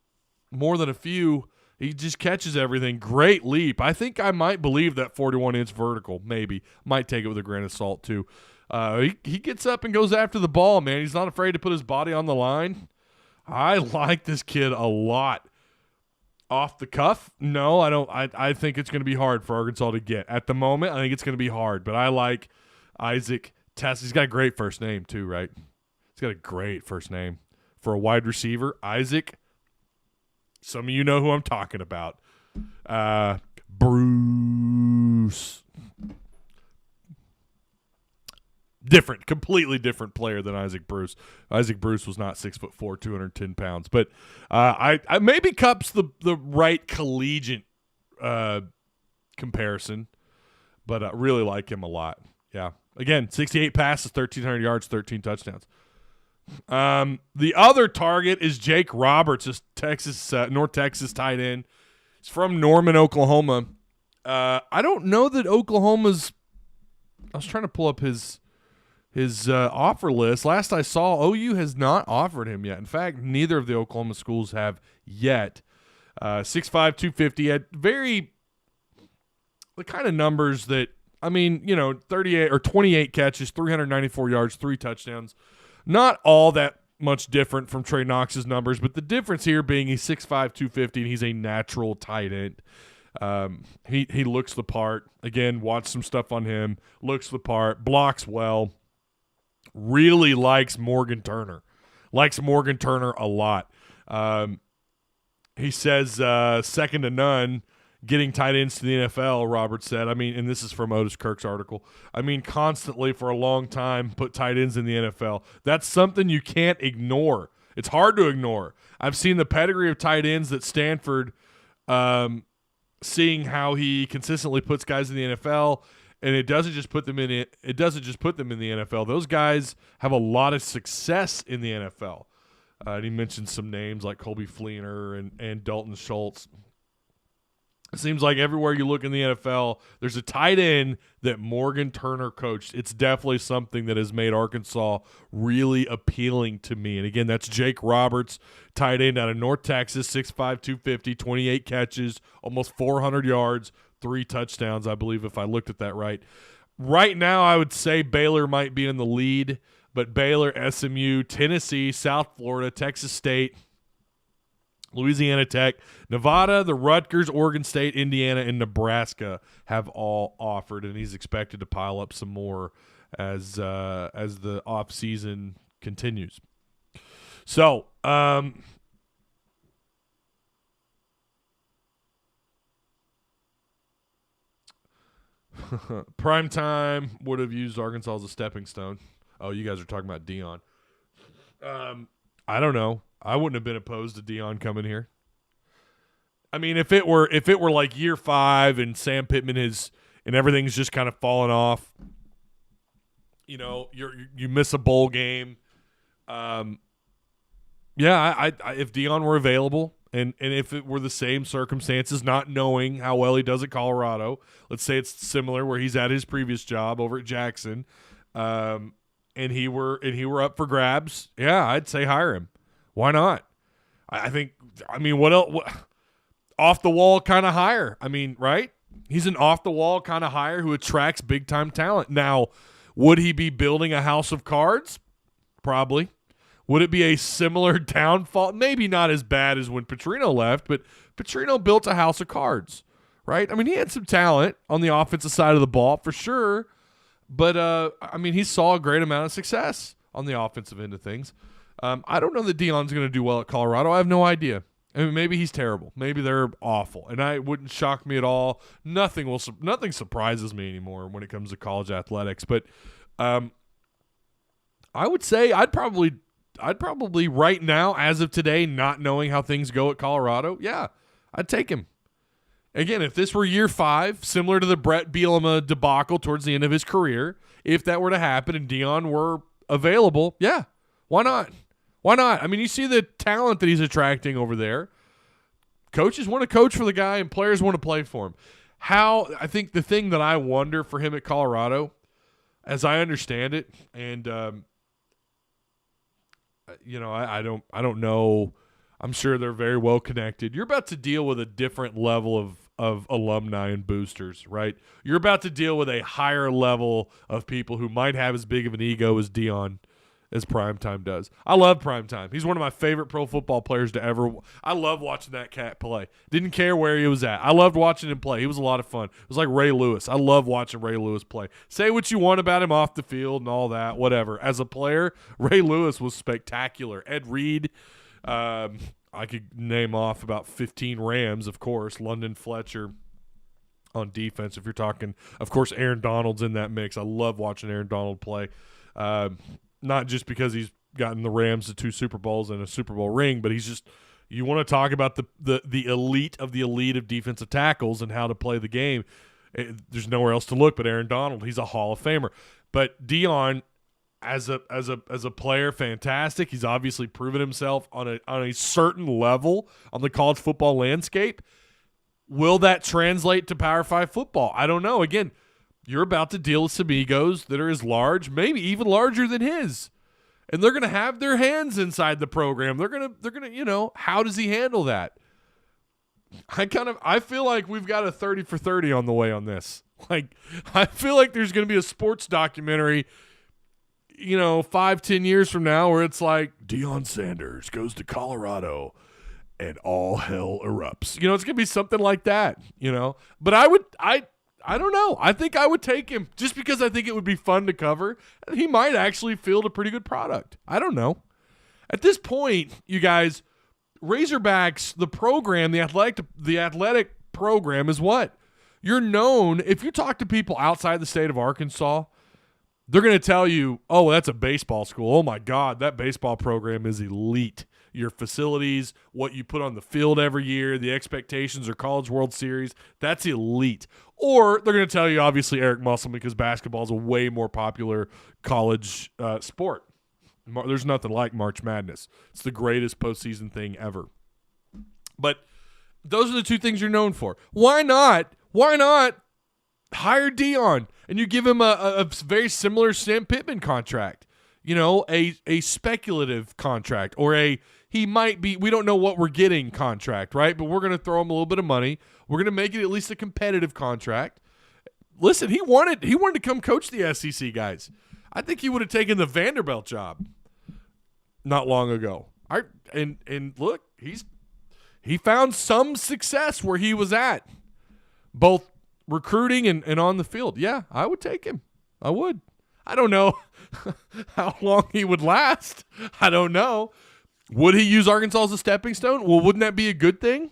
more than a few. He just catches everything. Great leap. I think I might believe that 41-inch vertical, maybe. Might take it with a grain of salt, too. He gets up and goes after the ball, man. He's not afraid to put his body on the line. I like this kid a lot. Off the cuff? No, I don't. I think it's going to be hard for Arkansas to get. At the moment, I think it's going to be hard, but I like Isaac Tess. He's got a great first name, too, right? He's got a great first name. For a wide receiver, Isaac. Some of you know who I'm talking about. Bruce. Completely different player than Isaac Bruce. Isaac Bruce was not 6'4", 210 pounds. But I maybe Cup's the right collegiate comparison. But I really like him a lot. Yeah. Again, 68 passes, 1,300 yards, 13 touchdowns. The other target is Jake Roberts, this North Texas tight end. He's from Norman, Oklahoma. I don't know that Oklahoma's – I was trying to pull up his offer list. Last I saw, OU has not offered him yet. In fact, neither of the Oklahoma schools have yet. 6'5", 250 at the kind of numbers that, 38 or 28 catches, 394 yards, 3 touchdowns. Not all that much different from Trey Knox's numbers, but the difference here being he's 6'5", 250, and he's a natural tight end. He looks the part. Again, watch some stuff on him. Looks the part. Blocks well. Really likes Morgan Turner. Likes Morgan Turner a lot. He says second to none getting tight ends to the NFL, Robert said. And this is from Otis Kirk's article. Constantly for a long time put tight ends in the NFL. That's something you can't ignore. It's hard to ignore. I've seen the pedigree of tight ends at Stanford, seeing how he consistently puts guys in the NFL, and it doesn't just put them in it. It doesn't just put them in the NFL. Those guys have a lot of success in the NFL. And he mentioned some names like Colby Fleener and Dalton Schultz. It seems like everywhere you look in the NFL, there's a tight end that Morgan Turner coached. It's definitely something that has made Arkansas really appealing to me. And again, that's Jake Roberts, tight end out of North Texas, 6'5", 250, 28 catches, almost 400 yards, 3 touchdowns, I believe, if I looked at that right. Right now, I would say Baylor might be in the lead, but Baylor, SMU, Tennessee, South Florida, Texas State, Louisiana Tech, Nevada, the Rutgers, Oregon State, Indiana, and Nebraska have all offered, and he's expected to pile up some more as the offseason continues. So, Primetime would have used Arkansas as a stepping stone. Oh, you guys are talking about Dion. I don't know. I wouldn't have been opposed to Dion coming here. If it were like year 5 and Sam Pittman and everything's just kind of falling off, you miss a bowl game. If Dion were available and if it were the same circumstances, not knowing how well he does at Colorado, let's say it's similar where he's at his previous job over at Jackson, and he were up for grabs, yeah, I'd say hire him. Why not? What else? Off the wall kind of hire. Right? He's an off the wall kind of hire who attracts big time talent. Now, would he be building a house of cards? Probably. Would it be a similar downfall? Maybe not as bad as when Petrino left, but Petrino built a house of cards, right? He had some talent on the offensive side of the ball for sure, but he saw a great amount of success on the offensive end of things. I don't know that Dion's going to do well at Colorado. I have no idea. Maybe he's terrible. Maybe they're awful, and it wouldn't shock me at all. Nothing surprises me anymore when it comes to college athletics. But I would say I'd probably right now, as of today, not knowing how things go at Colorado, yeah, I'd take him. Again, if this were year 5, similar to the Brett Bielema debacle towards the end of his career, if that were to happen and Dion were available, yeah, why not? Why not? You see the talent that he's attracting over there. Coaches want to coach for the guy, and players want to play for him. I think the thing that I wonder for him at Colorado, as I understand it, and I don't know. I'm sure they're very well connected. You're about to deal with a different level of alumni and boosters, right? You're about to deal with a higher level of people who might have as big of an ego as Dion, as Primetime does. I love Primetime. He's one of my favorite pro football players to ever. I love watching that cat play. Didn't care where he was at. I loved watching him play. He was a lot of fun. It was like Ray Lewis. I love watching Ray Lewis play. Say what you want about him off the field and all that, whatever. As a player, Ray Lewis was spectacular. Ed Reed, I could name off about 15 Rams, of course. London Fletcher on defense. If you're talking, of course, Aaron Donald's in that mix. I love watching Aaron Donald play. Not just because he's gotten the Rams to 2 Super Bowls and a Super Bowl ring, but he's just, you want to talk about the elite of defensive tackles and how to play the game. There's nowhere else to look but Aaron Donald. He's a Hall of Famer. But Dion, as a player, fantastic. He's obviously proven himself on a certain level on the college football landscape. Will that translate to Power 5 football? I don't know. Again, you're about to deal with some egos that are as large, maybe even larger than his. And they're going to have their hands inside the program. They're going to, how does he handle that? I feel like we've got a 30 for 30 on the way on this. Like, I feel like there's going to be a sports documentary, 5-10 years from now where it's like Deion Sanders goes to Colorado and all hell erupts. It's going to be something like that, But I don't know. I think I would take him just because I think it would be fun to cover. And he might actually field a pretty good product. I don't know. At this point, you guys, Razorbacks, the program, the athletic program is what? You're known, if you talk to people outside the state of Arkansas, they're going to tell you, oh, that's a baseball school. Oh, my God, that baseball program is elite. Your facilities, what you put on the field every year, the expectations or College World Series, that's elite. Or they're going to tell you, obviously, Eric Musselman, because basketball is a way more popular college sport. There's nothing like March Madness. It's the greatest postseason thing ever. But those are the 2 things you're known for. Why not hire Dion and you give him a very similar Sam Pittman contract? A speculative contract or he might be, we don't know what we're getting contract, right? But we're going to throw him a little bit of money. We're going to make it at least a competitive contract. Listen, he wanted to come coach the SEC guys. I think he would have taken the Vanderbilt job not long ago. And look, he found some success where he was at, both recruiting and on the field. Yeah, I would take him. I would. I don't know how long he would last. I don't know. Would he use Arkansas as a stepping stone? Well, wouldn't that be a good thing?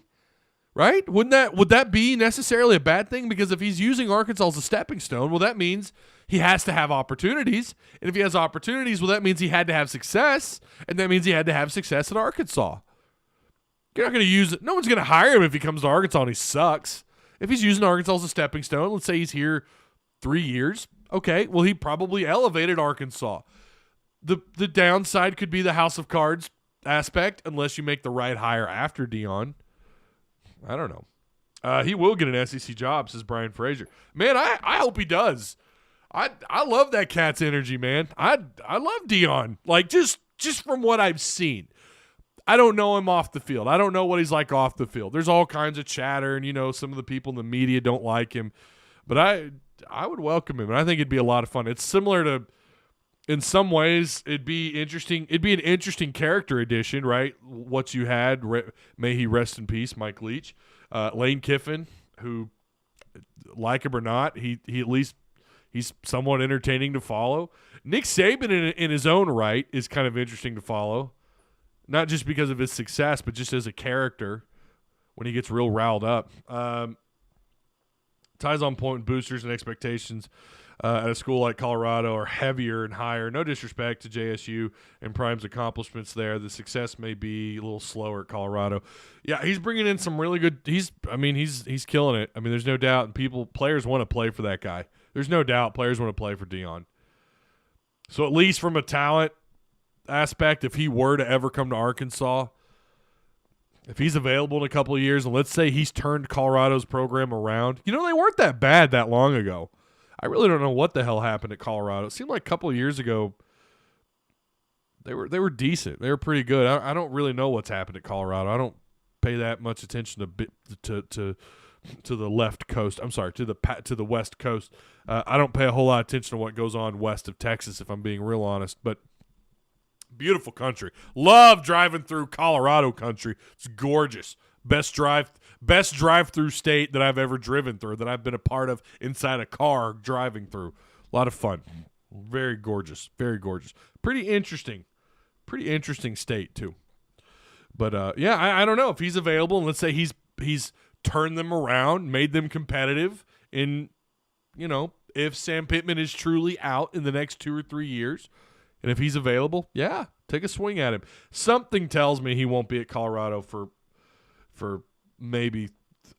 Right? Would that be necessarily a bad thing? Because if he's using Arkansas as a stepping stone, well, that means he has to have opportunities. And if he has opportunities, well, that means he had to have success. And that means he had to have success at Arkansas. You're not going to use it. No one's going to hire him if he comes to Arkansas and he sucks. If he's using Arkansas as a stepping stone, let's say he's here 3 years. Okay, well, he probably elevated Arkansas. The downside could be the house of cards aspect, unless you make the right hire after Dion. I don't know. He will get an SEC job, says Brian Frazier. Man, I hope he does. I love that cat's energy, man. I love Dion. Like, just from what I've seen. I don't know him off the field. I don't know what he's like off the field. There's all kinds of chatter, and, some of the people in the media don't like him. But I would welcome him, and I think it'd be a lot of fun. It's similar to, in some ways, it'd be interesting. It'd be an interesting character addition, right? What you had, may he rest in peace, Mike Leach. Lane Kiffin, who, like him or not, he at least he's somewhat entertaining to follow. Nick Saban, in his own right, is kind of interesting to follow. Not just because of his success, but just as a character when he gets real riled up. Ties on point boosters and expectations at a school like Colorado are heavier and higher. No disrespect to JSU and Prime's accomplishments there. The success may be a little slower at Colorado. Yeah, he's bringing in some really good – he's killing it. I mean, there's no doubt. And players want to play for that guy. There's no doubt players want to play for Dion. So at least from a talent aspect, if he were to ever come to Arkansas, if he's available in a couple of years, and let's say he's turned Colorado's program around, they weren't that bad that long ago. I really don't know what the hell happened at Colorado. It seemed like a couple of years ago they were decent. They were pretty good. I don't really know what's happened at Colorado. I don't pay that much attention to the left coast. I'm sorry, to the west coast. I don't pay a whole lot of attention to what goes on west of Texas, if I'm being real honest. But beautiful country. Love driving through Colorado country. It's gorgeous. Best drive-through state that I've ever driven through, that I've been a part of inside a car driving through. A lot of fun. Very gorgeous. Very gorgeous. Pretty interesting state too. But I don't know if he's available. And let's say he's turned them around, made them competitive. In if Sam Pittman is truly out in the next 2 or 3 years, and if he's available, yeah, take a swing at him. Something tells me he won't be at Colorado for maybe,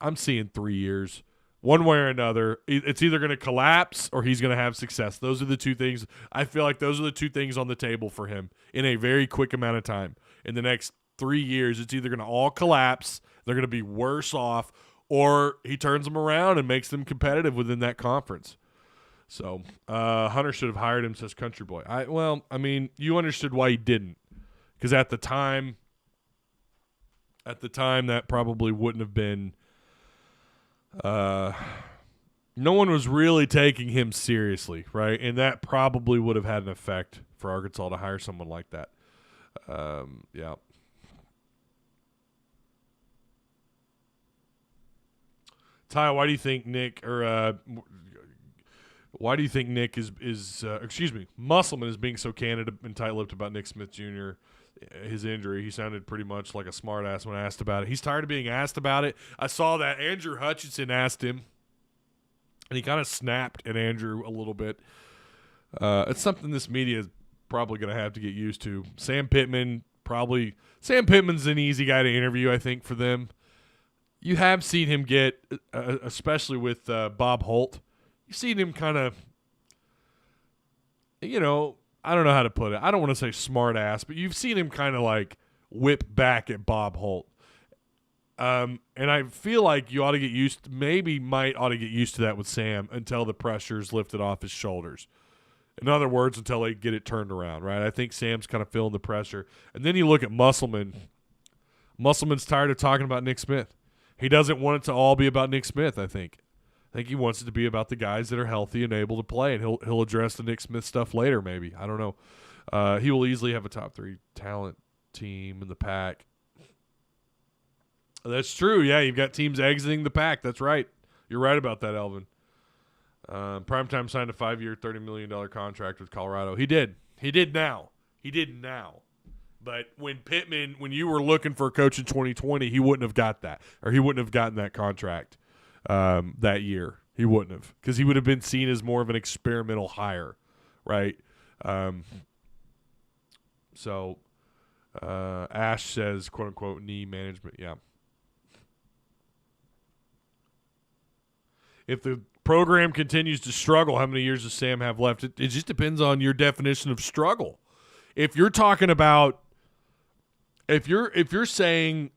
I'm seeing 3 years. One way or another, it's either going to collapse or he's going to have success. Those are the two things. I feel like those are the two things on the table for him in a very quick amount of time. In the next 3 years, it's either going to all collapse, they're going to be worse off, or he turns them around and makes them competitive within that conference. So Hunter should have hired him, says Country Boy. You understood why he didn't, because at the time that probably wouldn't have been. No one was really taking him seriously, right? And that probably would have had an effect for Arkansas to hire someone like that. Yeah. Ty, why do you think Nick Musselman is being so candid and tight-lipped about Nick Smith Jr., his injury? He sounded pretty much like a smart-ass when asked about it. He's tired of being asked about it. I saw that Andrew Hutchinson asked him, and he kind of snapped at Andrew a little bit. It's something this media is probably going to have to get used to. Sam Pittman's an easy guy to interview, I think, for them. You have seen him get, especially with Bob Holt, you've seen him kind of, I don't know how to put it. I don't want to say smart ass, but you've seen him kind of like whip back at Bob Holt. And I feel like you ought to get used to that with Sam until the pressure's lifted off his shoulders. In other words, until they get it turned around, right? I think Sam's kind of feeling the pressure. And then you look at Musselman. Musselman's tired of talking about Nick Smith. He doesn't want it to all be about Nick Smith, I think. I think he wants it to be about the guys that are healthy and able to play, and he'll address the Nick Smith stuff later, maybe. I don't know. He will easily have a top 3 talent team in the pack. That's true. Yeah, you've got teams exiting the pack. That's right. You're right about that, Elvin. Primetime signed a 5-year, $30 million contract with Colorado. He did. He did now. But when you were looking for a coach in 2020, he wouldn't have got that, or he wouldn't have gotten that contract that year. He wouldn't have, because he would have been seen as more of an experimental hire, right? So Ash says, quote unquote, knee management. Yeah. If the program continues to struggle, how many years does Sam have left? It just depends on your definition of struggle. If you're talking about, if you're saying,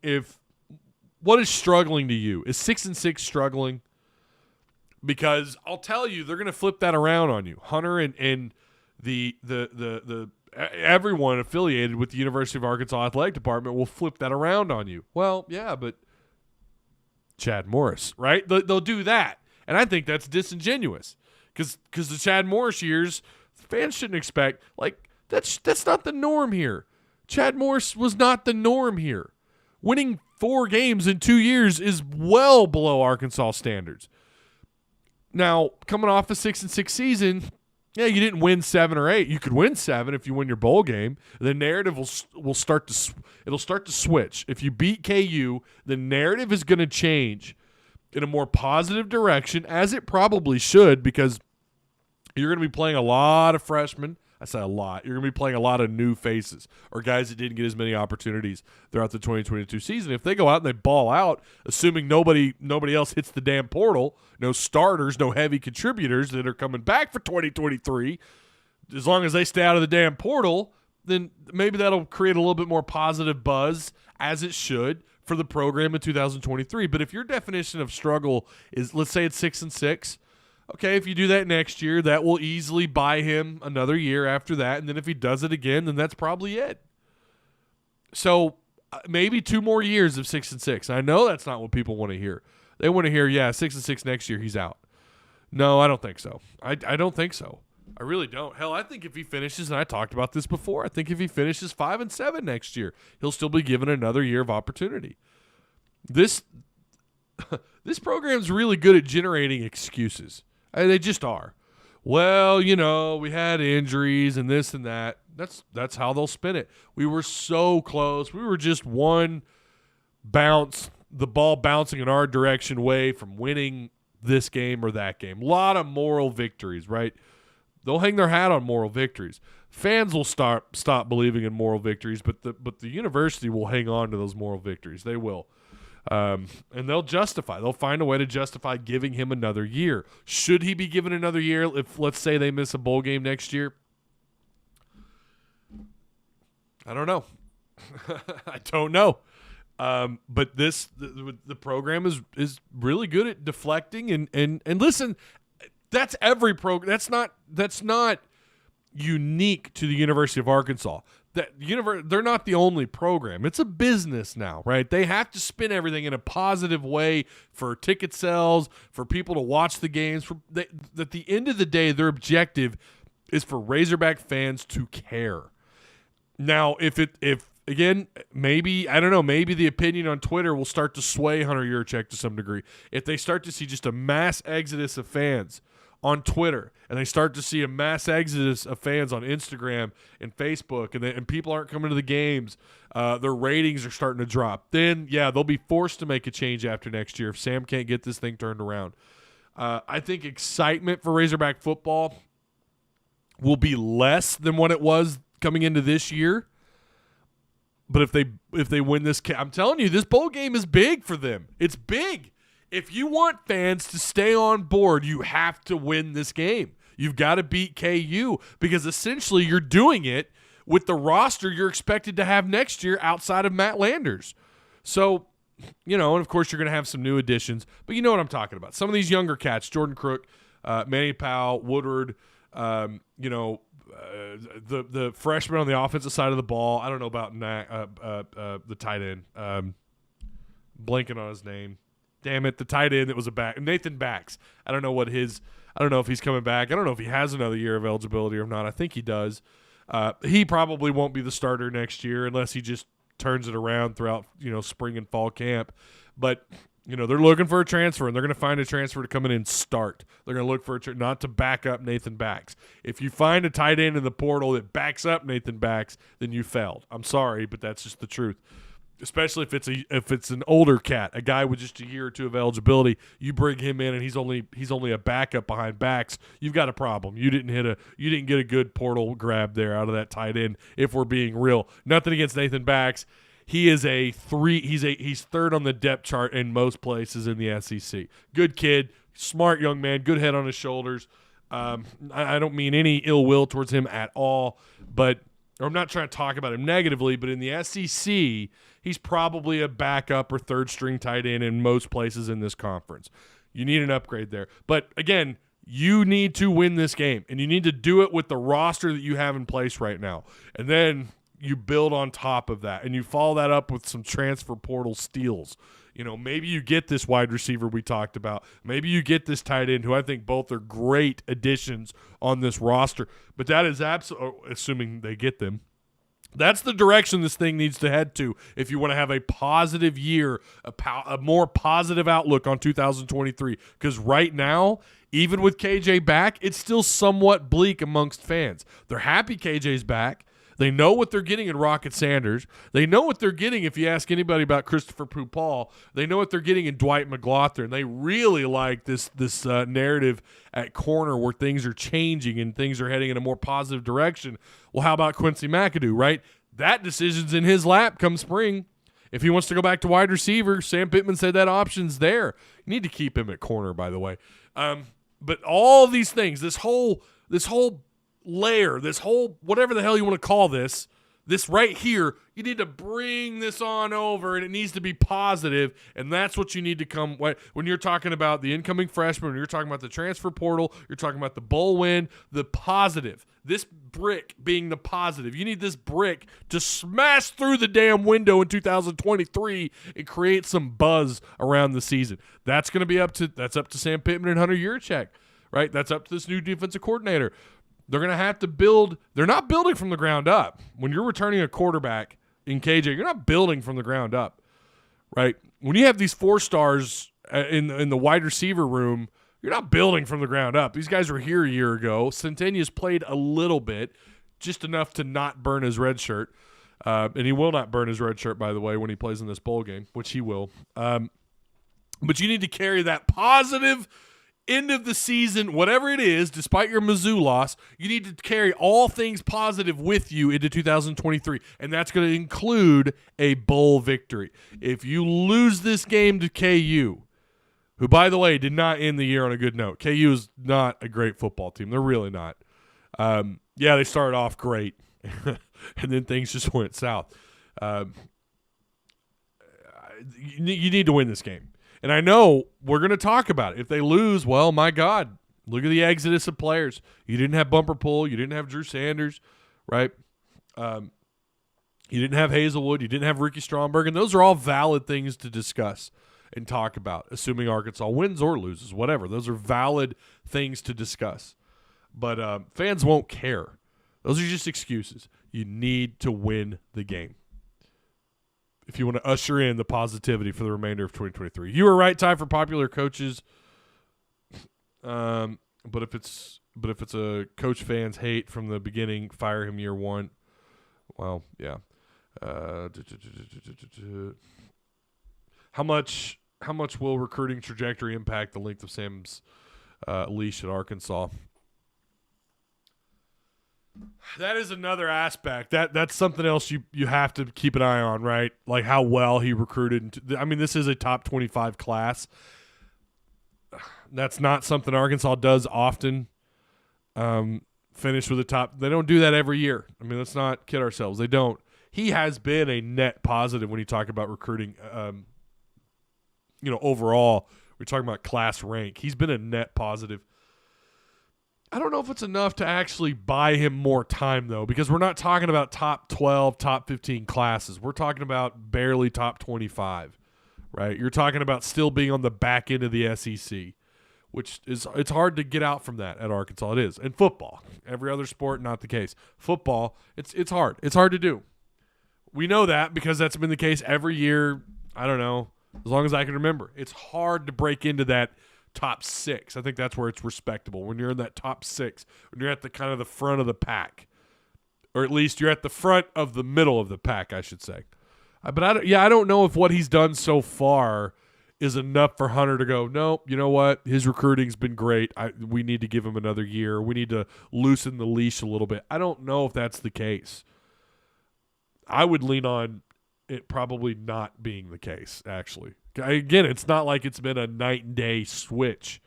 what is struggling to you? Is 6-6 struggling? Because I'll tell you, they're going to flip that around on you. Hunter and the everyone affiliated with the University of Arkansas Athletic Department will flip that around on you. Well, yeah, but Chad Morris, right? They'll do that. And I think that's disingenuous, because the Chad Morris years, fans shouldn't expect, like, that's not the norm here. Chad Morris was not the norm here. Winning 4 games in 2 years is well below Arkansas standards. Now, coming off a 6-6 season, yeah, you didn't win 7 or 8. You could win 7 if you win your bowl game. The narrative will start to switch. If you beat KU, the narrative is going to change in a more positive direction, as it probably should, because you're going to be playing a lot of freshmen. I say a lot. You're going to be playing a lot of new faces, or guys that didn't get as many opportunities throughout the 2022 season. If they go out and they ball out, assuming nobody else hits the damn portal, no starters, no heavy contributors that are coming back for 2023, as long as they stay out of the damn portal, then maybe that'll create a little bit more positive buzz, as it should, for the program in 2023. But if your definition of struggle is, let's say it's 6-6, Okay, if you do that next year, that will easily buy him another year after that. And then if he does it again, then that's probably it. So maybe 2 more years of 6-6. I know that's not what people want to hear. They want to hear, 6-6 next year, he's out. No, I don't think so. I don't think so. I really don't. Hell, I think if he finishes, and I talked about this before, I think if he finishes 5-7 next year, he'll still be given another year of opportunity. This program's really good at generating excuses. They just are. Well, we had injuries and this and that. That's how they'll spin it. We were so close. We were just one bounce, the ball bouncing in our direction away from winning this game or that game. A lot of moral victories, right? They'll hang their hat on moral victories. Fans will stop believing in moral victories, but the university will hang on to those moral victories. They will. And they'll find a way to justify giving him another year. Should he be given another year if, let's say, they miss a bowl game next year? I don't know. I don't know. But the program is really good at deflecting and listen, that's every program. That's not unique to the University of Arkansas. They're not the only program. It's a business now, right? They have to spin everything in a positive way for ticket sales, for people to watch the games. At the end of the day, their objective is for Razorback fans to care. Now, if maybe, I don't know, maybe the opinion on Twitter will start to sway Hunter Yurachek to some degree. If they start to see just a mass exodus of fans on Twitter, and they start to see a mass exodus of fans on Instagram and Facebook, and people aren't coming to the games, their ratings are starting to drop, then, they'll be forced to make a change after next year if Sam can't get this thing turned around. I think excitement for Razorback football will be less than what it was coming into this year. But if they win this, I'm telling you, this bowl game is big for them. It's big. If you want fans to stay on board, you have to win this game. You've got to beat KU because essentially you're doing it with the roster you're expected to have next year outside of Matt Landers. So, and of course you're going to have some new additions, but you know what I'm talking about. Some of these younger cats, Jordan Crook, Manny Powell, Woodward, the freshman on the offensive side of the ball. I don't know about the tight end. Blanking on his name. Damn it, the tight end that was a back. Nathan Backs. I don't know if he's coming back. I don't know if he has another year of eligibility or not. I think he does. He probably won't be the starter next year unless he just turns it around throughout, spring and fall camp. But they're looking for a transfer, and they're going to find a transfer to come in and start. They're going to look for not to back up Nathan Backs. If you find a tight end in the portal that backs up Nathan Backs, then you failed. I'm sorry, but that's just the truth. Especially if it's an older cat, a guy with just a year or two of eligibility, you bring him in and he's only a backup behind Backs. You've got a problem. You didn't get a good portal grab there out of that tight end. If we're being real, nothing against Nathan Backs. He is he's third on the depth chart in most places in the SEC. Good kid, smart young man, good head on his shoulders. I don't mean any ill will towards him at all, but I'm not trying to talk about him negatively, but in the SEC, he's probably a backup or third string tight end in most places in this conference. You need an upgrade there. But again, you need to win this game, and you need to do it with the roster that you have in place right now. And then you build on top of that, and you follow that up with some transfer portal steals. Maybe you get this wide receiver we talked about. Maybe you get this tight end, who I think both are great additions on this roster. But that is assuming they get them. That's the direction this thing needs to head to if you want to have a positive year, a more positive outlook on 2023. Because right now, even with KJ back, it's still somewhat bleak amongst fans. They're happy KJ's back. They know what they're getting in Rocket Sanders. They know what they're getting if you ask anybody about Christopher Pupal. They know what they're getting in Dwight McLaughlin. They really like this narrative at corner where things are changing and things are heading in a more positive direction. Well, how about Quincy McAdoo, right? That decision's in his lap come spring. If he wants to go back to wide receiver, Sam Pittman said that option's there. You need to keep him at corner, by the way. But all these things, this whole layer, this whole whatever the hell you want to call this This right here, you need to bring this on over, and it needs to be positive, and that's what you need to come when you're talking about the incoming freshman, when you're talking about the transfer portal, you're talking about the bowl win, the positive. This brick being the positive. You need this brick to smash through the damn window in 2023 and create some buzz around the season. That's going to be up to Sam Pittman and Hunter Yurachek, right? That's up to this new defensive coordinator. They're going to have to build. They're not building from the ground up. When you're returning a quarterback in KJ, you're not building from the ground up, right? When you have these 4 stars in the wide receiver room, you're not building from the ground up. These guys were here a year ago. Centenia's played a little bit, just enough to not burn his red shirt. And he will not burn his red shirt, by the way, when he plays in this bowl game, which he will. But you need to carry that positive end of the season, whatever it is, despite your Mizzou loss, you need to carry all things positive with you into 2023, and that's going to include a bowl victory. If you lose this game to KU, who, by the way, did not end the year on a good note. KU is not a great football team. They're really not. Yeah, they started off great, and then things just went south. You need to win this game. And I know we're going to talk about it. If they lose, well, my God, look at the exodus of players. You didn't have Bumper Pool. You didn't have Drew Sanders, right? You didn't have Hazelwood. You didn't have Ricky Stromberg. And those are all valid things to discuss and talk about, assuming Arkansas wins or loses, whatever. Those are valid things to discuss. But fans won't care. Those are just excuses. You need to win the game if you want to usher in the positivity for the remainder of 2023. You were right, Ty, for popular coaches. But if it's a coach fans hate from the beginning, fire him year one. Well, yeah. How much will recruiting trajectory impact the length of Sam's leash at Arkansas? That is another aspect. That's something else you have to keep an eye on, right? Like how well he recruited. I mean, this is a top 25 class. That's not something Arkansas does often. Finish with the top. They don't do that every year. I mean, let's not kid ourselves. They don't. He has been a net positive when you talk about recruiting. Overall, we're talking about class rank. He's been a net positive. I don't know if it's enough to actually buy him more time, though, because we're not talking about top 12, top 15 classes. We're talking about barely top 25, right? You're talking about still being on the back end of the SEC, which is it's hard to get out from that at Arkansas. It is. And football, every other sport, not the case. Football, it's hard. It's hard to do. We know that because that's been the case every year, I don't know, as long as I can remember. It's hard to break into that top 6. I think that's where it's respectable. When you're in that top 6, when you're at the kind of the front of the pack, or at least you're at the front of the middle of the pack, I should say. But I don't know if what he's done so far is enough for Hunter to go, no, you know what? His recruiting's been great. We need to give him another year. We need to loosen the leash a little bit. I don't know if that's the case. I would lean on it probably not being the case, actually. Again, it's not like it's been a night and day switch.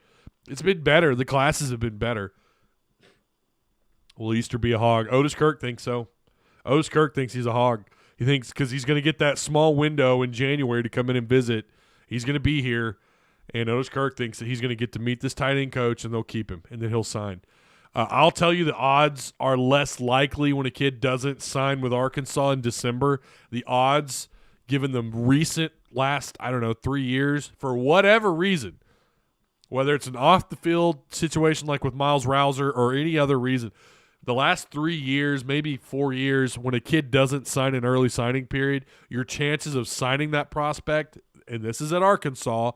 It's been better. The classes have been better. Will Easter be a hog? Otis Kirk thinks so. Otis Kirk thinks he's a hog. He thinks because he's going to get that small window in January to come in and visit, he's going to be here. And Otis Kirk thinks that he's going to get to meet this tight end coach, and they'll keep him, and then he'll sign. I'll tell you the odds are less likely when a kid doesn't sign with Arkansas in December. The odds, given the recent last, 3 years, for whatever reason, whether it's an off-the-field situation like with Miles Rouser or any other reason, the last 3 years, maybe 4 years, when a kid doesn't sign an early signing period, your chances of signing that prospect, and this is at Arkansas,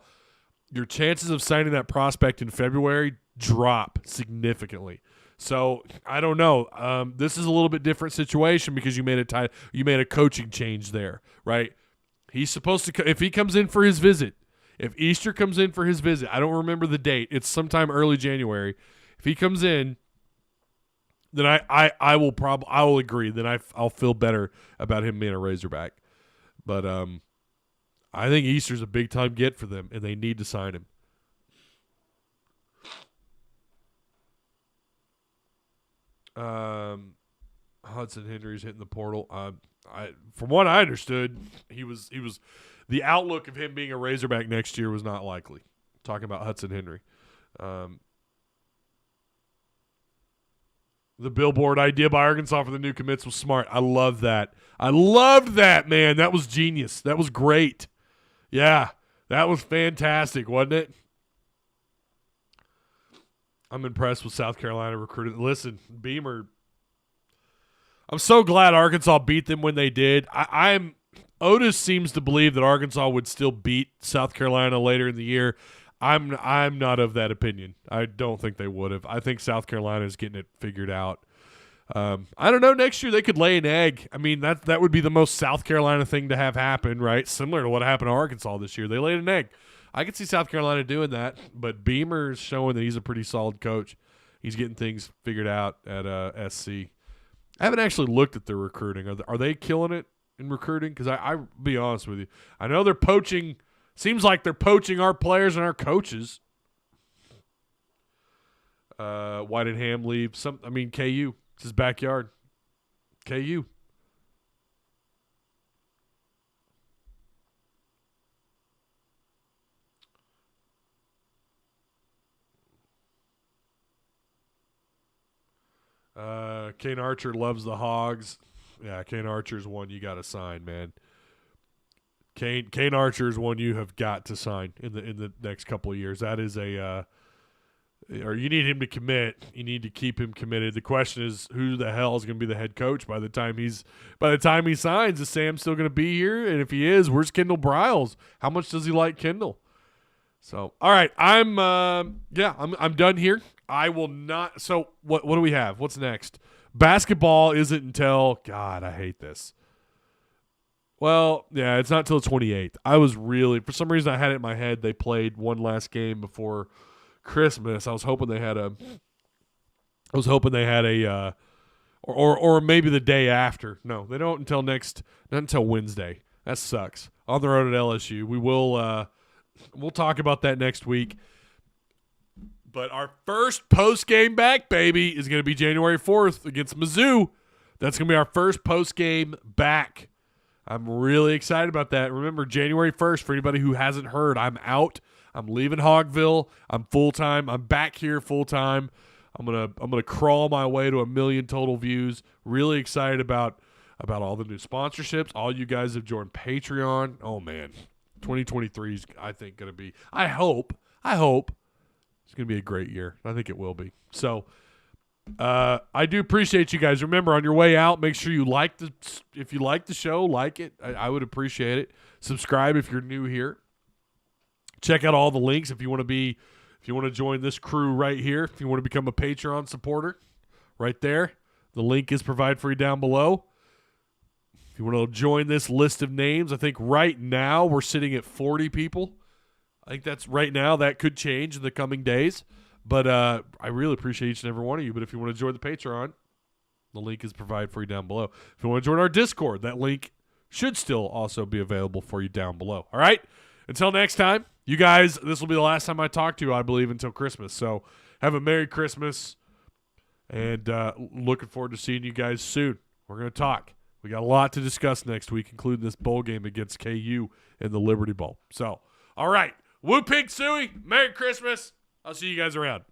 your chances of signing that prospect in February drop significantly. So I don't know. This is a little bit different situation because you made a coaching change there, right? He's supposed to, if he comes in for his visit, if Easter comes in for his visit, I don't remember the date. It's sometime early January. If he comes in, then I will agree. Then I'll feel better about him being a Razorback. But I think Easter's a big time get for them, and they need to sign him. Hudson Henry's hitting the portal. From what I understood, he was the outlook of him being a Razorback next year was not likely. Talking about Hudson Henry. The billboard idea by Arkansas for the new commits was smart. I love that. I loved that, man. That was genius. That was great. Yeah, that was fantastic, wasn't it? I'm impressed with South Carolina recruiting. Listen, Beamer, I'm so glad Arkansas beat them when they did. Otis seems to believe that Arkansas would still beat South Carolina later in the year. I'm not of that opinion. I don't think they would have. I think South Carolina is getting it figured out. I don't know. Next year they could lay an egg. I mean, that would be the most South Carolina thing to have happen, right? Similar to what happened to Arkansas this year. They laid an egg. I could see South Carolina doing that, but Beamer's showing that he's a pretty solid coach. He's getting things figured out at SC. I haven't actually looked at their recruiting. Are they killing it in recruiting? Because I'll be honest with you. I know they're poaching. Seems like they're poaching our players and our coaches. Whiteningham leaves. KU. It's his backyard. KU. Kane Archer loves the Hogs. Yeah, Kane Archer's one you got to sign, man. Kane Archer is one you have got to sign in the next couple of years. That is or you need him to commit. You need to keep him committed. The question is, who the hell is going to be the head coach by the time he signs? Is Sam still going to be here? And if he is, where's Kendall Briles? How much does he like Kendall? So, all right, I'm done here. I will not. So, what do we have? What's next? Basketball isn't until, God, I hate this. Well, yeah, it's not until the 28th. I was really, for some reason I had it in my head they played one last game before Christmas. I was hoping they had or maybe the day after. No, they don't not until Wednesday. That sucks. On the road at LSU. We'll talk about that next week. But our first post-game back, baby, is going to be January 4th against Mizzou. That's going to be our first post-game back. I'm really excited about that. Remember, January 1st, for anybody who hasn't heard, I'm out. I'm leaving Hogville. I'm full-time. I'm back here full-time. I'm gonna crawl my way to 1 million total views. Really excited about all the new sponsorships. All you guys have joined Patreon. Oh, man. 2023 is, I think, going to be – I hope it's going to be a great year. I think it will be. So – I do appreciate you guys. Remember, on your way out, make sure you if you like the show, like it. I would appreciate it. Subscribe if you're new here. Check out all the links if you want to join this crew right here. If you want to become a Patreon supporter, right there. The link is provided for you down below. If you want to join this list of names, I think right now we're sitting at 40 people. I think that's right now. That could change in the coming days. But I really appreciate each and every one of you. But if you want to join the Patreon, the link is provided for you down below. If you want to join our Discord, that link should still also be available for you down below. All right? Until next time, you guys, this will be the last time I talk to you, I believe, until Christmas. So have a Merry Christmas, and looking forward to seeing you guys soon. We're going to talk. We got a lot to discuss next week, including this bowl game against KU in the Liberty Bowl. So, all right. Woo Pig Suey, Merry Christmas. I'll see you guys around.